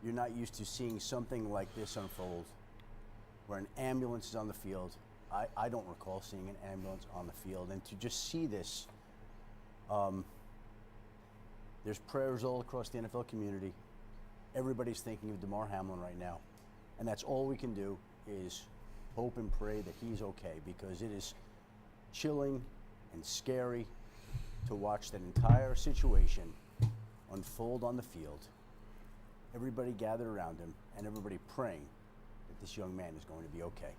Speaker 8: you're not used to seeing something like this unfold, where an ambulance is on the field. I don't recall seeing an ambulance on the field. And to just see this, there's prayers all across the NFL community. Everybody's thinking of DeMar Hamlin right now. And that's all we can do is hope and pray that he's okay, because it is chilling and scary to watch that entire situation unfold on the field. Everybody gathered around him and everybody praying that this young man is going to be okay.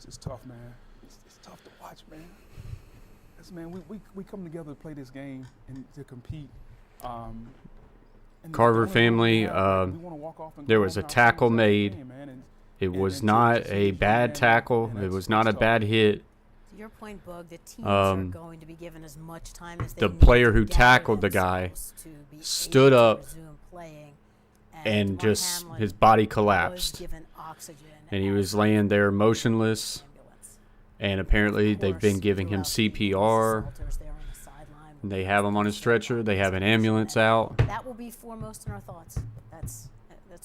Speaker 7: It's tough, man. It's tough to watch, man. Because, man, we come together to play this game and to compete. And
Speaker 1: Carver
Speaker 7: the
Speaker 1: family,
Speaker 7: we wanna walk off and
Speaker 1: there
Speaker 7: go
Speaker 1: was
Speaker 7: home
Speaker 1: a
Speaker 7: and
Speaker 1: tackle
Speaker 7: play the
Speaker 1: made.
Speaker 7: game, man.
Speaker 1: It was
Speaker 7: and
Speaker 1: not
Speaker 7: to see
Speaker 1: a
Speaker 7: this
Speaker 1: bad
Speaker 7: young man,
Speaker 1: tackle.
Speaker 7: man,
Speaker 1: It
Speaker 7: that's-
Speaker 1: was not a
Speaker 7: that's
Speaker 1: bad
Speaker 7: tough.
Speaker 1: hit.
Speaker 6: To your point, Bug, the teams are going to be given as much time as they
Speaker 1: The
Speaker 6: need
Speaker 1: player
Speaker 6: to
Speaker 1: who
Speaker 6: gather
Speaker 1: tackled the guy
Speaker 6: themselves to be
Speaker 1: stood
Speaker 6: able to
Speaker 1: up
Speaker 6: resume playing,
Speaker 1: and
Speaker 6: DeMar
Speaker 1: just
Speaker 6: Hamlin
Speaker 1: his body
Speaker 6: was
Speaker 1: collapsed.
Speaker 6: given oxygen
Speaker 1: And he
Speaker 6: as
Speaker 1: was laying there motionless.
Speaker 6: ambulance.
Speaker 1: And apparently
Speaker 6: Of
Speaker 1: they've been
Speaker 6: course,
Speaker 1: giving him
Speaker 6: throughout the game,
Speaker 1: CPR.
Speaker 6: Salters there on the sideline with
Speaker 1: They
Speaker 6: the
Speaker 1: have him on a stretcher. They have an ambulance out.
Speaker 6: That will be foremost in our thoughts. That's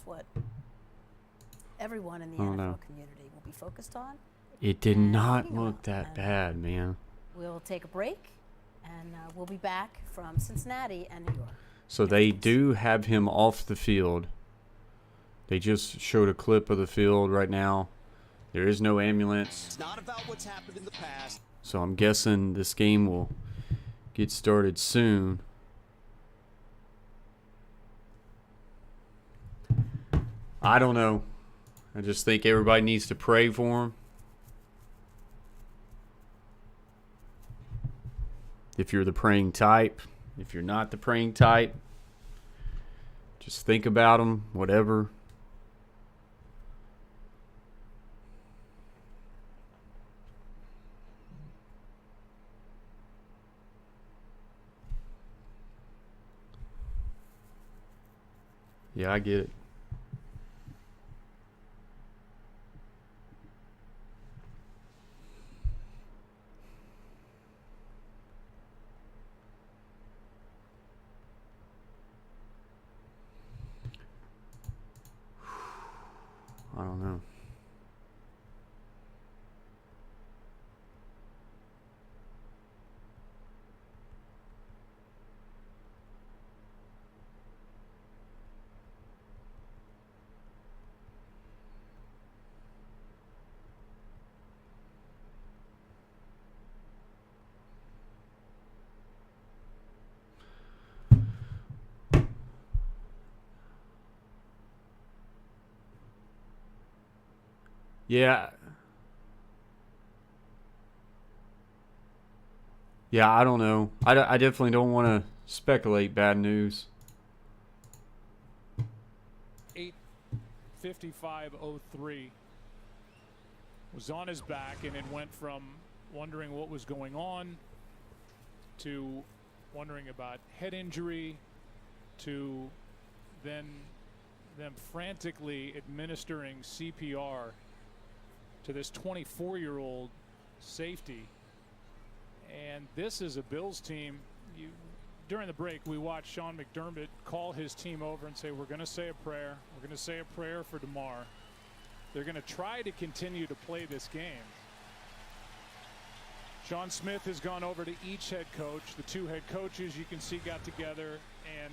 Speaker 6: what everyone in the
Speaker 1: I don't
Speaker 6: NFL
Speaker 1: know.
Speaker 6: community will be focused on.
Speaker 1: It did
Speaker 6: And,
Speaker 1: not
Speaker 6: you know,
Speaker 1: look that
Speaker 6: and
Speaker 1: bad, man.
Speaker 6: We'll take a break, and we'll be back from Cincinnati and New York.
Speaker 1: So they do have him off the field. They just showed a clip of the field right now. There is no ambulance.
Speaker 9: It's not about what's happened in the past.
Speaker 1: So I'm guessing this game will get started soon. I don't know. I just think everybody needs to pray for him. If you're the praying type, if you're not the praying type, just think about him, whatever. Yeah, I get it. I don't know. Yeah. Yeah, I don't know. I definitely don't want to speculate bad news.
Speaker 4: 8:55:03 was on his back, and it went from wondering what was going on to wondering about head injury to then them frantically administering CPR to this 24-year-old safety. And this is a Bills team. During the break, we watched Sean McDermott call his team over and say, we're going to say a prayer. We're going to say a prayer for DeMar. They're going to try to continue to play this game. Sean Smith has gone over to each head coach. The two head coaches you can see got together, and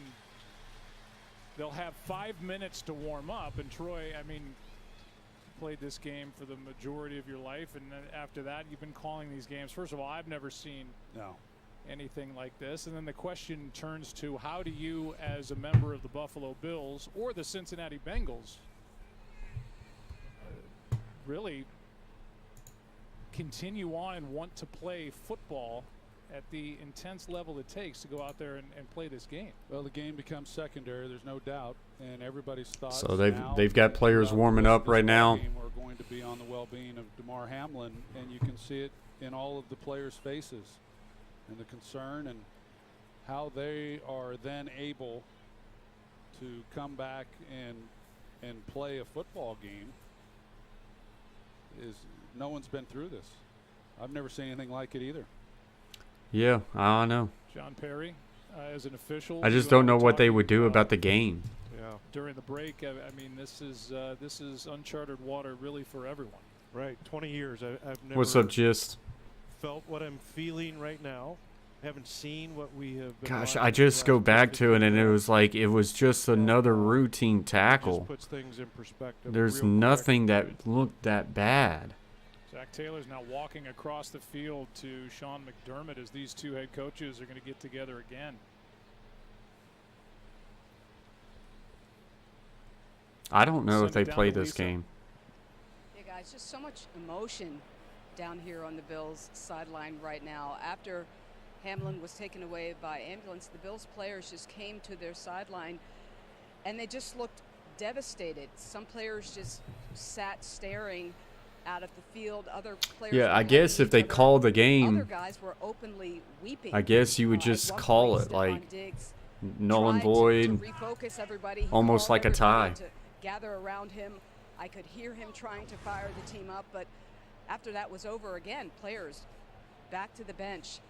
Speaker 4: they'll have 5 minutes to warm up. And Troy, I mean, played this game for the majority of your life, and then after that, you've been calling these games. First of all, I've never seen anything like this. And then the question turns to, how do you, as a member of the Buffalo Bills or the Cincinnati Bengals, really continue on and want to play football at the intense level it takes to go out there and play this game?
Speaker 10: Well, the game becomes secondary, there's no doubt, and everybody's thoughts.
Speaker 1: So they've got players warming up right now.
Speaker 10: We're going to be on the well-being of Damar Hamlin, and you can see it in all of the players' faces, and the concern and how they are then able to come back and play a football game. Is no one's been through this. I've never seen anything like it either.
Speaker 1: Yeah, I know.
Speaker 4: John Perry, as an official,
Speaker 1: I just don't know what they would do about the game.
Speaker 4: Yeah. During the break, I mean, this is uncharted water, really, for everyone.
Speaker 11: Right, 20 years. I've never.
Speaker 1: What's up, Gist?
Speaker 11: Felt what I'm feeling right now. Haven't seen what we have been.
Speaker 1: Gosh, I just go back to it, and it was like it was just another routine tackle.
Speaker 11: Just puts things in perspective.
Speaker 1: There's nothing that looked that bad.
Speaker 4: Zach Taylor's now walking across the field to Sean McDermott as these two head coaches are going to get together again.
Speaker 1: I don't know if they played this game.
Speaker 5: Yeah, guys, just so much emotion down here on the Bills sideline right now. After Hamlin was taken away by ambulance, the Bills players just came to their sideline and they just looked devastated. Some players just sat staring out of the field. Other players,
Speaker 1: yeah, I guess if they call the game,
Speaker 5: other guys were openly weeping.
Speaker 1: I guess you would just call it like null and void,
Speaker 5: refocus everybody.
Speaker 1: almost like a tie.
Speaker 5: To gather around him. I could hear him trying to fire the team up, but after that was over, again, players back to the bench,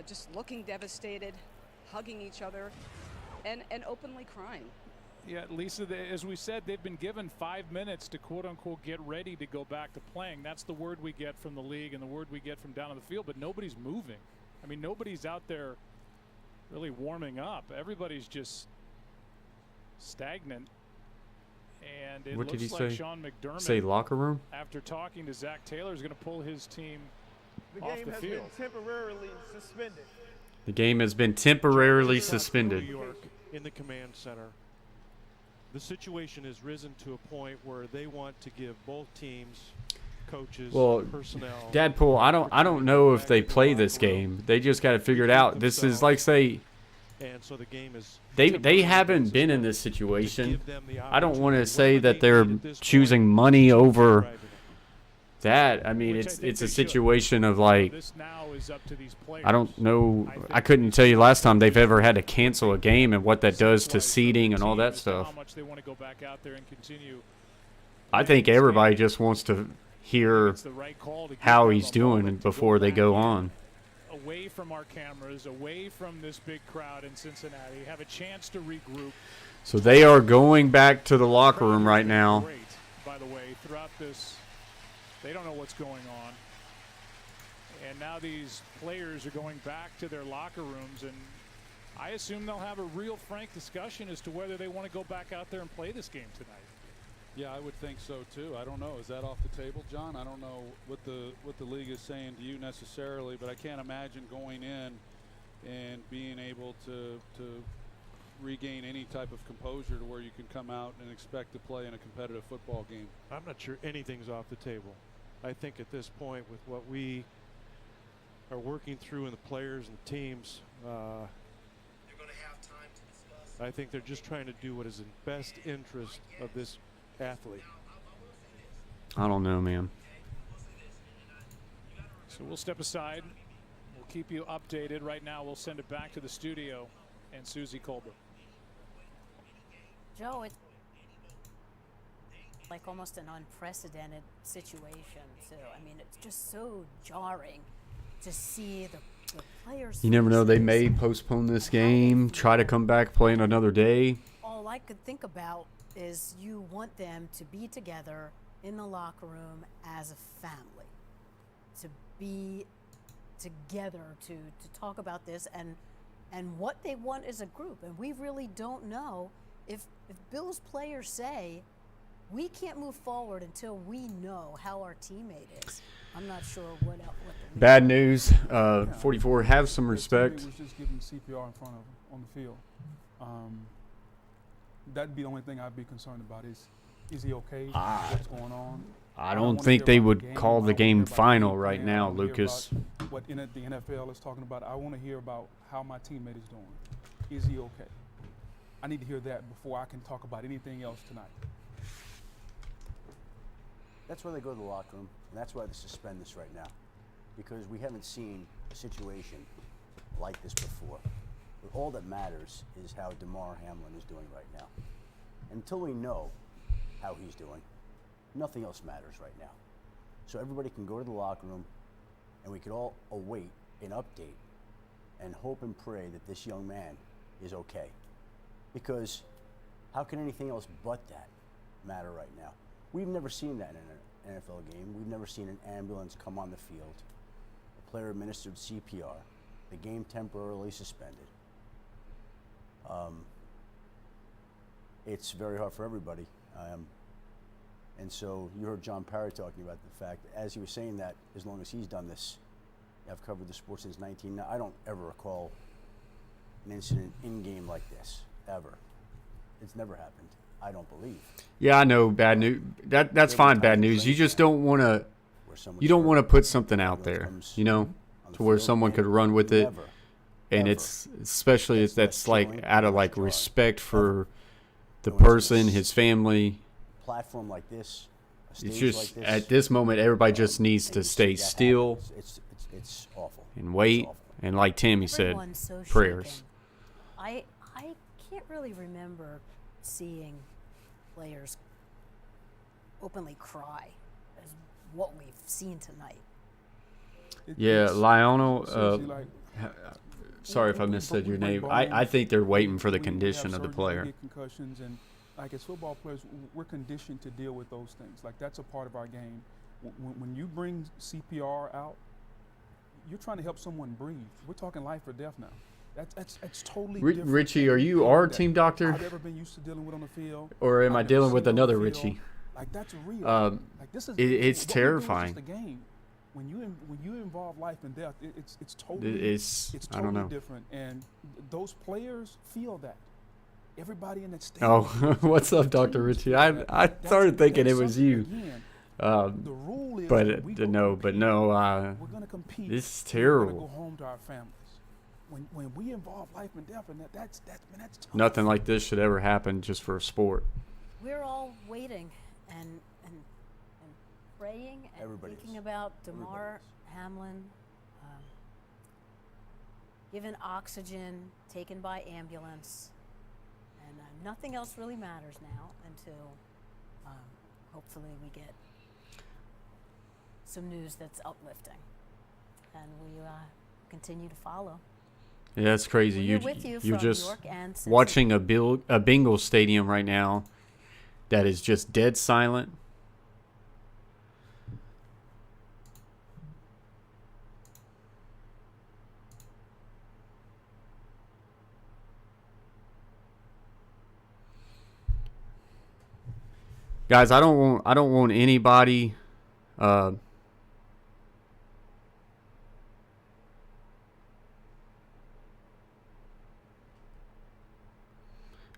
Speaker 5: just looking devastated, hugging each other, and openly crying.
Speaker 4: Yeah, Lisa, as we said, they've been given 5 minutes to quote-unquote get ready to go back to playing. That's the word we get from the league and the word we get from down on the field, but nobody's moving. I mean, nobody's out there really warming up. Everybody's just stagnant. And it
Speaker 1: what did he
Speaker 4: looks like
Speaker 1: say?
Speaker 4: Sean McDermott,
Speaker 1: say locker room?
Speaker 4: after talking to Zach Taylor, is going to pull his team
Speaker 3: The
Speaker 4: off
Speaker 3: game
Speaker 4: the
Speaker 3: has
Speaker 4: field.
Speaker 3: been temporarily suspended.
Speaker 1: The game has been temporarily
Speaker 11: New
Speaker 1: suspended.
Speaker 11: York in the command center. The situation has risen to a point where they want to give both teams, coaches, personnel.
Speaker 1: Dadpool, I don't know if they play this game. They just got to figure it out. This is like, say,
Speaker 11: and so the game is
Speaker 1: they haven't been in this situation. I don't want to say that they're choosing money over that. I mean, it's a situation of like,
Speaker 4: This now is up to these players.
Speaker 1: I don't know. I couldn't tell you last time they've ever had to cancel a game and what that does to seeding and all that stuff.
Speaker 4: How much they want to go back out there and continue.
Speaker 1: I think everybody just wants to hear
Speaker 4: It's the right call to give
Speaker 1: how
Speaker 4: them
Speaker 1: he's
Speaker 4: a
Speaker 1: doing
Speaker 4: moment to
Speaker 1: before they
Speaker 4: back
Speaker 1: go
Speaker 4: in,
Speaker 1: on.
Speaker 4: away from our cameras, away from this big crowd in Cincinnati, have a chance to regroup.
Speaker 1: So they are going back to the locker room right now.
Speaker 4: Great, by the way, throughout this, they don't know what's going on. And now these players are going back to their locker rooms, and I assume they'll have a real frank discussion as to whether they want to go back out there and play this game tonight.
Speaker 10: Yeah, I would think so too. I don't know. Is that off the table, John? I don't know what the league is saying to you necessarily, but I can't imagine going in and being able to regain any type of composure to where you can come out and expect to play in a competitive football game.
Speaker 11: I'm not sure anything's off the table. I think at this point, with what we are working through in the players and the teams, I think they're just trying to do what is in best interest of this athlete.
Speaker 1: I don't know, man.
Speaker 4: So we'll step aside. We'll keep you updated. Right now, we'll send it back to the studio and Susie Colbert.
Speaker 6: Joe, it's like almost an unprecedented situation, too. I mean, it's just so jarring to see the players.
Speaker 1: You never know. They may postpone this game, try to come back, play in another day.
Speaker 6: All I could think about is you want them to be together in the locker room as a family, to be together, to talk about this and what they want as a group. And we really don't know if Bills players say we can't move forward until we know how our teammate is. I'm not sure what the
Speaker 1: Bad news. 44. Have some respect.
Speaker 7: Was just giving CPR in front of him on the field. That'd be the only thing I'd be concerned about is he okay? What's going on?
Speaker 1: I don't think they would call the game final right now, Lucas.
Speaker 7: What the NFL is talking about. I want to hear about how my teammate is doing. Is he okay? I need to hear that before I can talk about anything else tonight.
Speaker 8: That's why they go to the locker room, and that's why they suspend this right now, because we haven't seen a situation like this before. But all that matters is how DeMar Hamlin is doing right now. Until we know how he's doing, nothing else matters right now. So everybody can go to the locker room, and we can all await an update and hope and pray that this young man is okay. Because how can anything else but that matter right now? We've never seen that in an NFL game. We've never seen an ambulance come on the field. A player administered CPR. The game temporarily suspended. It's very hard for everybody. And so you heard John Parry talking about the fact that as he was saying that, as long as he's done this, I've covered the sport since 19. I don't ever recall an incident in-game like this, ever. It's never happened. I don't believe.
Speaker 1: Yeah, I know. Bad news. That's fine. Bad news. You just don't want to. You don't want to put something out there, to where someone could run with it, and it's especially if that's like out of like respect for the person, his family.
Speaker 8: Platform like this.
Speaker 1: It's just at this moment, everybody just needs to stay still.
Speaker 8: It's awful.
Speaker 1: And wait, and like Tammy said, prayers.
Speaker 6: I can't really remember seeing players openly cry as what we've seen tonight.
Speaker 1: Yeah, Lionel, sorry if I missaid your name. I think they're waiting for the condition of the player.
Speaker 7: Concussions and like as football players, we're conditioned to deal with those things. Like that's a part of our game. When you bring CPR out, you're trying to help someone breathe. We're talking life or death now. That's totally different.
Speaker 1: Richie, are you our team doctor?
Speaker 7: I've ever been used to dealing with on the field.
Speaker 1: Or am I dealing with another Richie?
Speaker 7: Like that's real. Like this is
Speaker 1: it's terrifying.
Speaker 7: It's just a game. When you involve life and death, it's totally different. And those players feel that. Everybody in that stadium.
Speaker 1: Oh, what's up, Dr. Richie? I started thinking it was you.
Speaker 7: The rule is
Speaker 1: but
Speaker 7: we're gonna compete.
Speaker 1: This is terrible.
Speaker 7: We're gonna go home to our families. When we involve life and death, and that's tough.
Speaker 1: Nothing like this should ever happen just for a sport.
Speaker 6: We're all waiting and praying and thinking about DeMar Hamlin, given oxygen, taken by ambulance, and nothing else really matters now until hopefully we get some news that's uplifting, and we continue to follow.
Speaker 1: Yeah, that's crazy. You're just watching a Bengals stadium right now that is just dead silent. Guys, I don't want anybody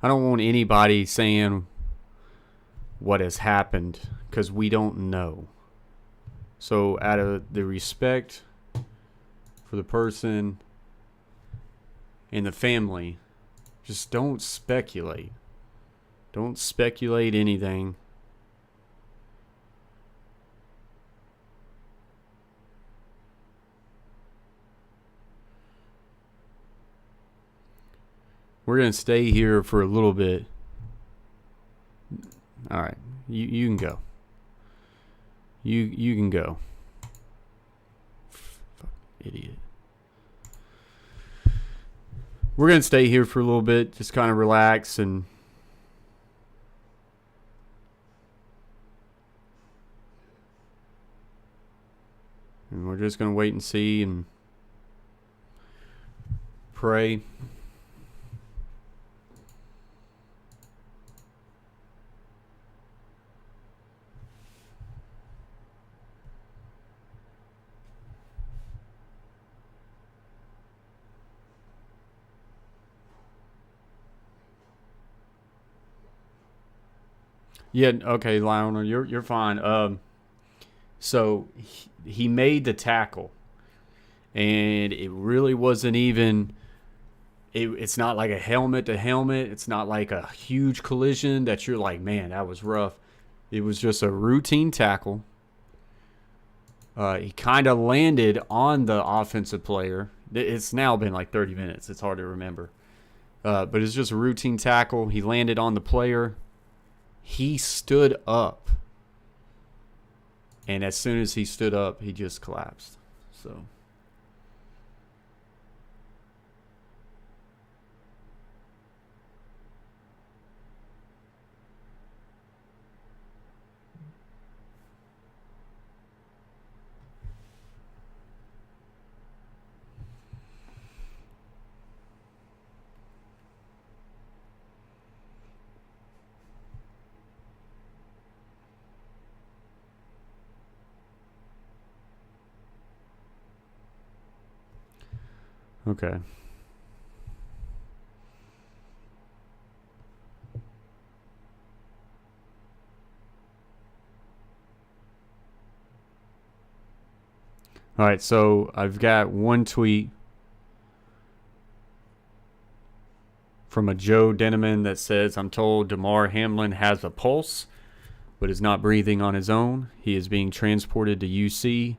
Speaker 1: I don't want anybody saying what has happened because we don't know. So out of the respect for the person and the family, just don't speculate. Don't speculate anything. We're going to stay here for a little bit. All right. You can go. You can go. Fuck, idiot. We're going to stay here for a little bit. Just kind of relax and we're just going to wait and see and pray. Yeah, okay, Lionel, you're fine. So he made the tackle, and it really wasn't even. It's not like a helmet to helmet. It's not like a huge collision that you're like, man, that was rough. It was just a routine tackle. He kind of landed on the offensive player. It's now been like 30 minutes. It's hard to remember. But it's just a routine tackle. He landed on the player. He stood up. And as soon as he stood up, he just collapsed. So. Okay. All right, so I've got one tweet from a Joe Denneman that says, I'm told Damar Hamlin has a pulse, but is not breathing on his own. He is being transported to UC.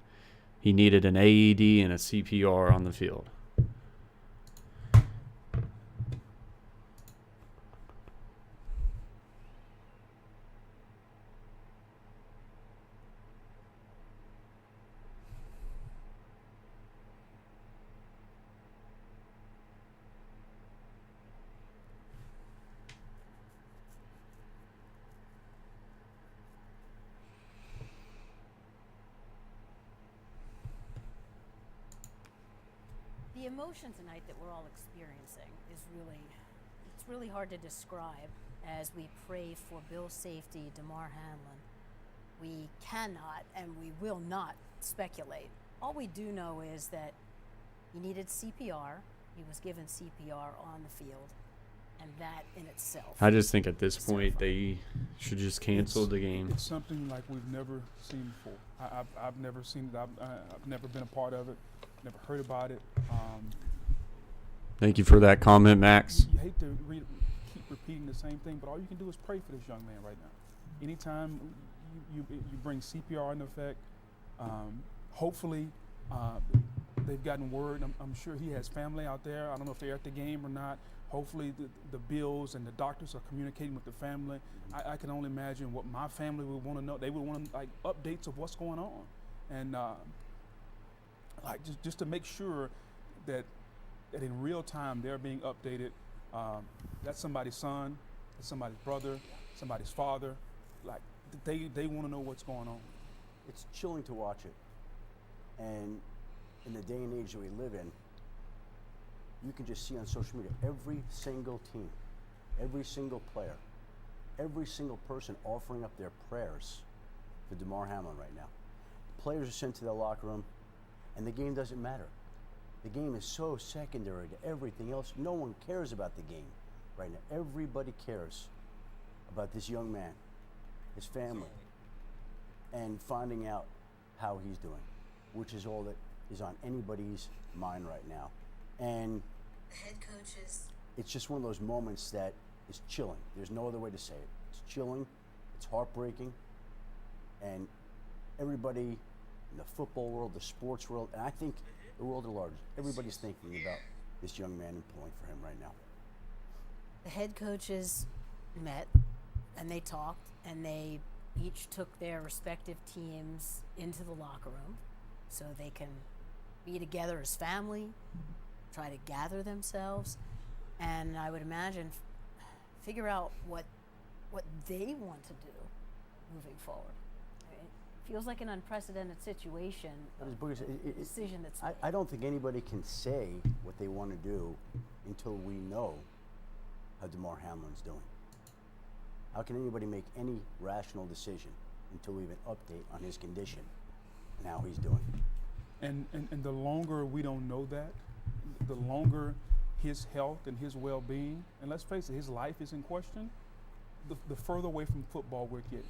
Speaker 1: He needed an AED and a CPR on the field.
Speaker 6: The emotion tonight that we're all experiencing is it's really hard to describe as we pray for Bill's safety, Damar Hamlin. We cannot and we will not speculate. All we do know is that he needed CPR. He was given CPR on the field, and that in itself.
Speaker 1: I just think at this point they should just cancel the game.
Speaker 7: It's something like we've never seen before. I've never seen it. I've never been a part of it. Never heard about it.
Speaker 1: Thank you for that comment, Max.
Speaker 7: You hate to keep repeating the same thing, but all you can do is pray for this young man right now. Anytime you bring CPR into effect, hopefully they've gotten word. I'm sure he has family out there. I don't know if they're at the game or not. Hopefully the Bills and the doctors are communicating with the family. I can only imagine what my family would want to know. They would want like updates of what's going on, and like just to make sure that in real time they're being updated. That's somebody's son, that's somebody's brother, somebody's father. Like they want to know what's going on.
Speaker 8: It's chilling to watch it, and in the day and age that we live in, you can just see on social media every single team, every single player, every single person offering up their prayers for Damar Hamlin right now. Players are sent to their locker room, and the game doesn't matter. The game is so secondary to everything else. No one cares about the game right now. Everybody cares about this young man, his family, and finding out how he's doing, which is all that is on anybody's mind right now. And
Speaker 6: the head coaches.
Speaker 8: It's just one of those moments that is chilling. There's no other way to say it. It's chilling, it's heartbreaking, and everybody in the football world, the sports world, and I think the world at large, everybody's thinking about this young man and pulling for him right now.
Speaker 6: The head coaches met and they talked, and they each took their respective teams into the locker room so they can be together as family, try to gather themselves, and I would imagine figure out what they want to do moving forward. Feels like an unprecedented situation. Decision that's made.
Speaker 8: I don't think anybody can say what they want to do until we know how Damar Hamlin's doing. How can anybody make any rational decision until we have an update on his condition and how he's doing?
Speaker 7: And the longer we don't know that, the longer his health and his well-being, and let's face it, his life is in question, the further away from football we're getting.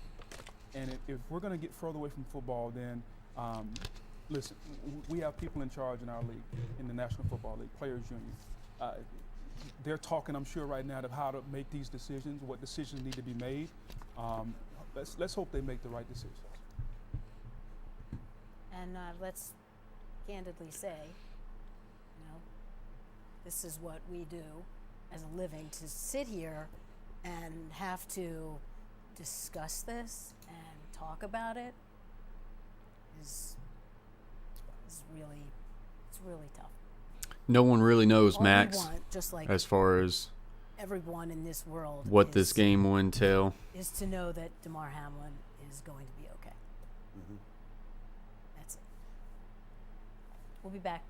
Speaker 7: And if we're going to get further away from football, then listen, we have people in charge in our league, in the National Football League, Players Union. They're talking, I'm sure, right now of how to make these decisions, what decisions need to be made. Let's hope they make the right decisions.
Speaker 6: And let's candidly say, this is what we do as a living. To sit here and have to discuss this and talk about it is really tough.
Speaker 1: No one really knows,
Speaker 6: All
Speaker 1: Max,
Speaker 6: we want, just like
Speaker 1: as far as
Speaker 6: everyone in this world,
Speaker 1: what this game will entail,
Speaker 6: is to know that DeMar Hamlin is going to be okay.
Speaker 8: Mm-hmm.
Speaker 6: That's it. We'll be back.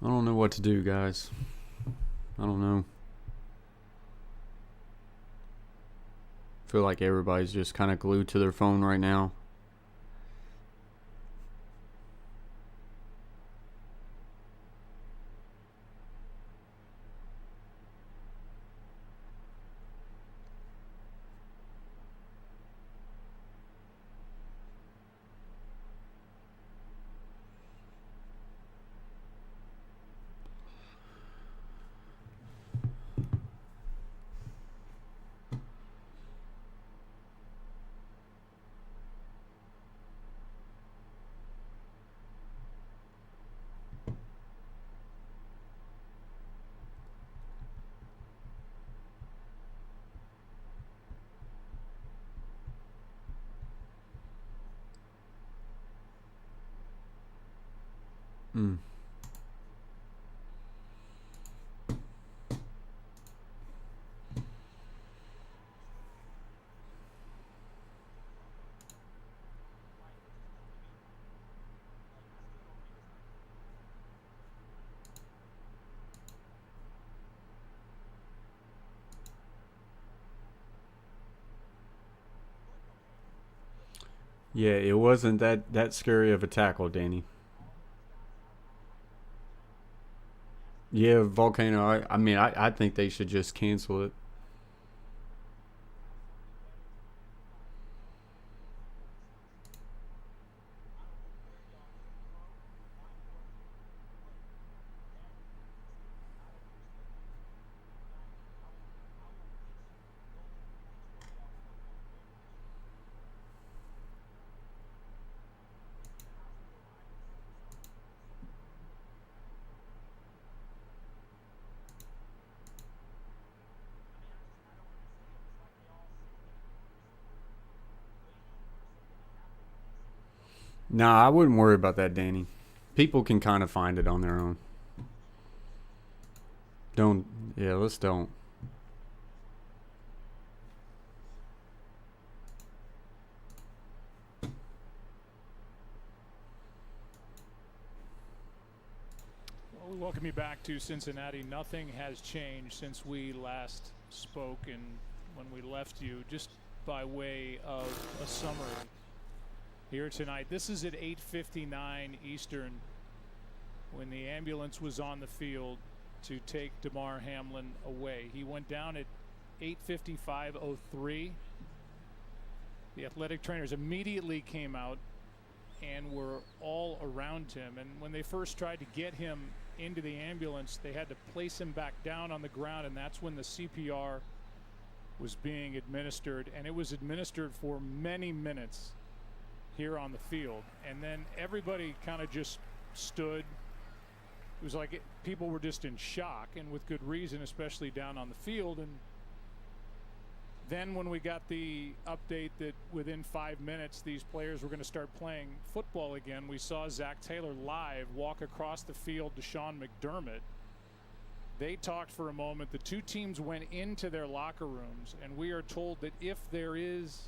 Speaker 1: I don't know what to do, guys. I don't know. I feel like everybody's just kind of glued to their phone right now. Yeah, it wasn't that scary of a tackle, Danny. Yeah, Volcano, I mean, I think they should just cancel it. Nah, I wouldn't worry about that, Danny. People can kind of find it on their own. Let's don't.
Speaker 4: Well, we welcome you back to Cincinnati. Nothing has changed since we last spoke and when we left you. Just by way of a summary here tonight. This is at 8:59 Eastern when the ambulance was on the field to take DeMar Hamlin away. He went down at 8:55:03. The athletic trainers immediately came out and were all around him. And when they first tried to get him into the ambulance, they had to place him back down on the ground, and that's when the CPR was being administered, and it was administered for many minutes here on the field. And then everybody kind of just stood. It was like people were just in shock, and with good reason, especially down on the field. And Then when we got the update that within 5 minutes these players were going to start playing football again, we saw Zach Taylor live walk across the field to Sean McDermott. They talked for a moment. The two teams went into their locker rooms, and we are told that if there is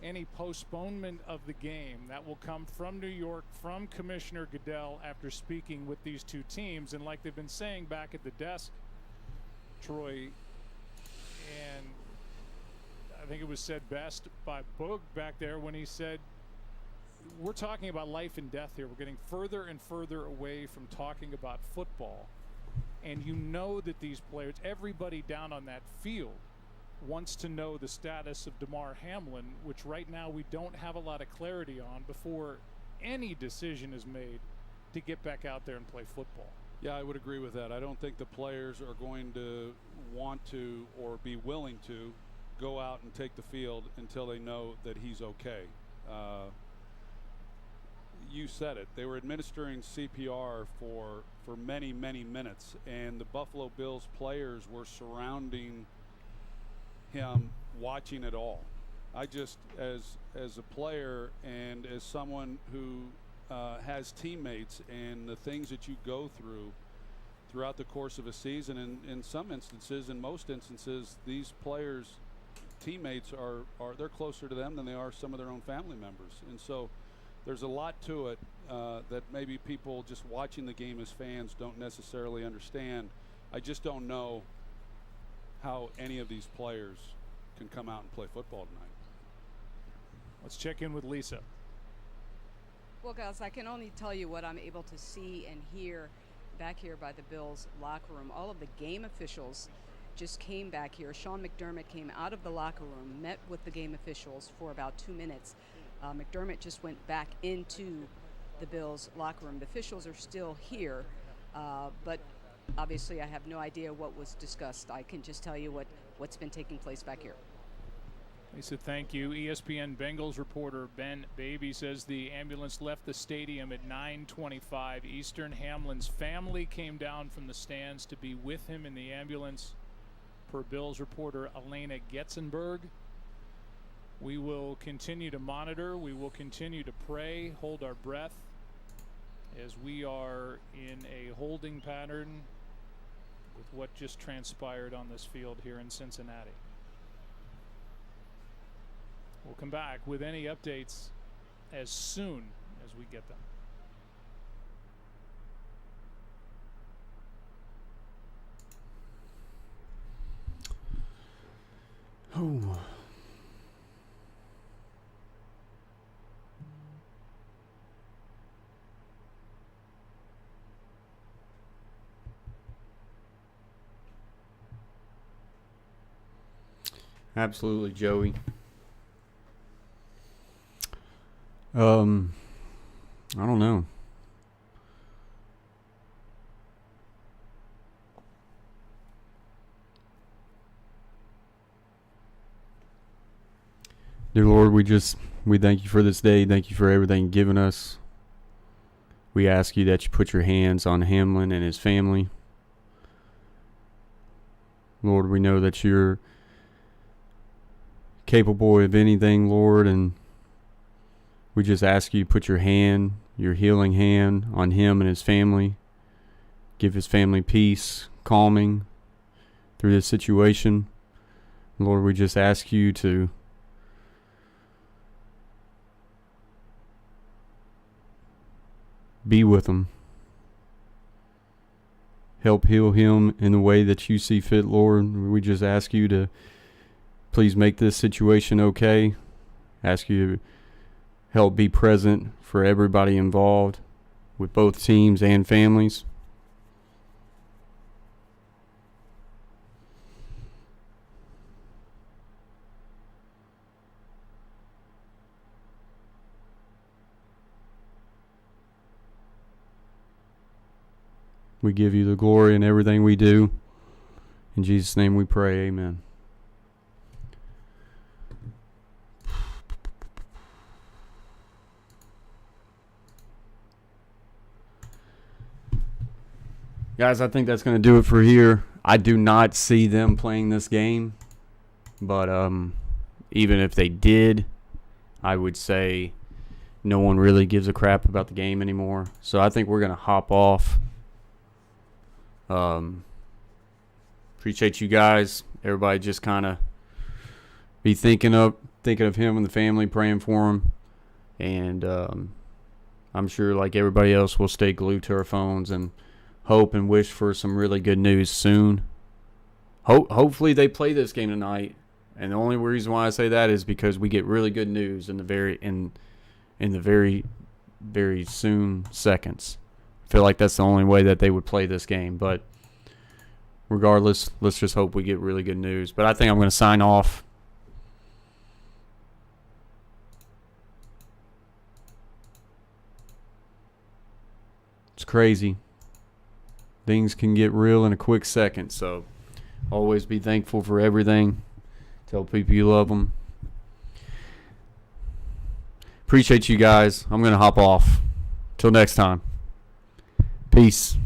Speaker 4: any postponement of the game, that will come from New York, from Commissioner Goodell after speaking with these two teams. And like they've been saying back at the desk, Troy, and I think it was said best by Boog back there when he said, we're talking about life and death here. We're getting further and further away from talking about football. And you know that these players, everybody down on that field, wants to know the status of Damar Hamlin, which right now we don't have a lot of clarity on before any decision is made to get back out there and play football.
Speaker 10: Yeah, I would agree with that. I don't think the players are going to want to or be willing to go out and take the field until they know that he's okay. You said it. They were administering CPR for many, many minutes, and the Buffalo Bills players were surrounding him, watching it all. I just, as a player and as someone who has teammates and the things that you go through throughout the course of a season, and in some instances, in most instances, these players' teammates are they're closer to them than they are some of their own family members. And so there's a lot to it that maybe people just watching the game as fans don't necessarily understand. I just don't know how any of these players can come out and play football tonight.
Speaker 4: Let's check in with Lisa.
Speaker 5: Well, guys, I can only tell you what I'm able to see and hear back here by the Bills locker room. All of the game officials just came back here. Sean McDermott came out of the locker room, met with the game officials for about 2 minutes. McDermott just went back into the Bills locker room. The officials are still here, but obviously I have no idea what was discussed. I can just tell you what's been taking place back here.
Speaker 4: Lisa, thank you. ESPN Bengals reporter Ben Baby says the ambulance left the stadium at 9:25 Eastern. Hamlin's family came down from the stands to be with him in the ambulance, per Bills reporter Elena Getzenberg. We will continue to monitor. We will continue to pray, hold our breath, as we are in a holding pattern with what just transpired on this field here in Cincinnati. We'll come back with any updates as soon as we get them.
Speaker 1: Oh. Absolutely, Joey. I don't know. Dear Lord, we thank you for this day. Thank you for everything you've given us. We ask you that you put your hands on Hamlin and his family. Lord, we know that you're capable of anything, Lord, and we just ask you to put your hand, your healing hand, on him and his family. Give his family peace, calming through this situation. Lord, we just ask you to be with him. Help heal him in the way that you see fit, Lord. We just ask you to please make this situation okay. Ask you to help be present for everybody involved with both teams and families. We give you the glory in everything we do. In Jesus' name we pray, amen. Guys, I think that's going to do it for here. I do not see them playing this game. But even if they did, I would say no one really gives a crap about the game anymore. So I think we're going to hop off. Appreciate you guys. Everybody just kind of be thinking of him and the family, praying for him. And I'm sure, like everybody else, we'll stay glued to our phones and hope and wish for some really good news soon. Hopefully they play this game tonight. And the only reason why I say that is because we get really good news in the very, very soon seconds. I feel like that's the only way that they would play this game. But regardless, let's just hope we get really good news. But I think I'm going to sign off. It's crazy. Things can get real in a quick second. So always be thankful for everything. Tell people you love them. Appreciate you guys. I'm going to hop off. Till next time. Peace.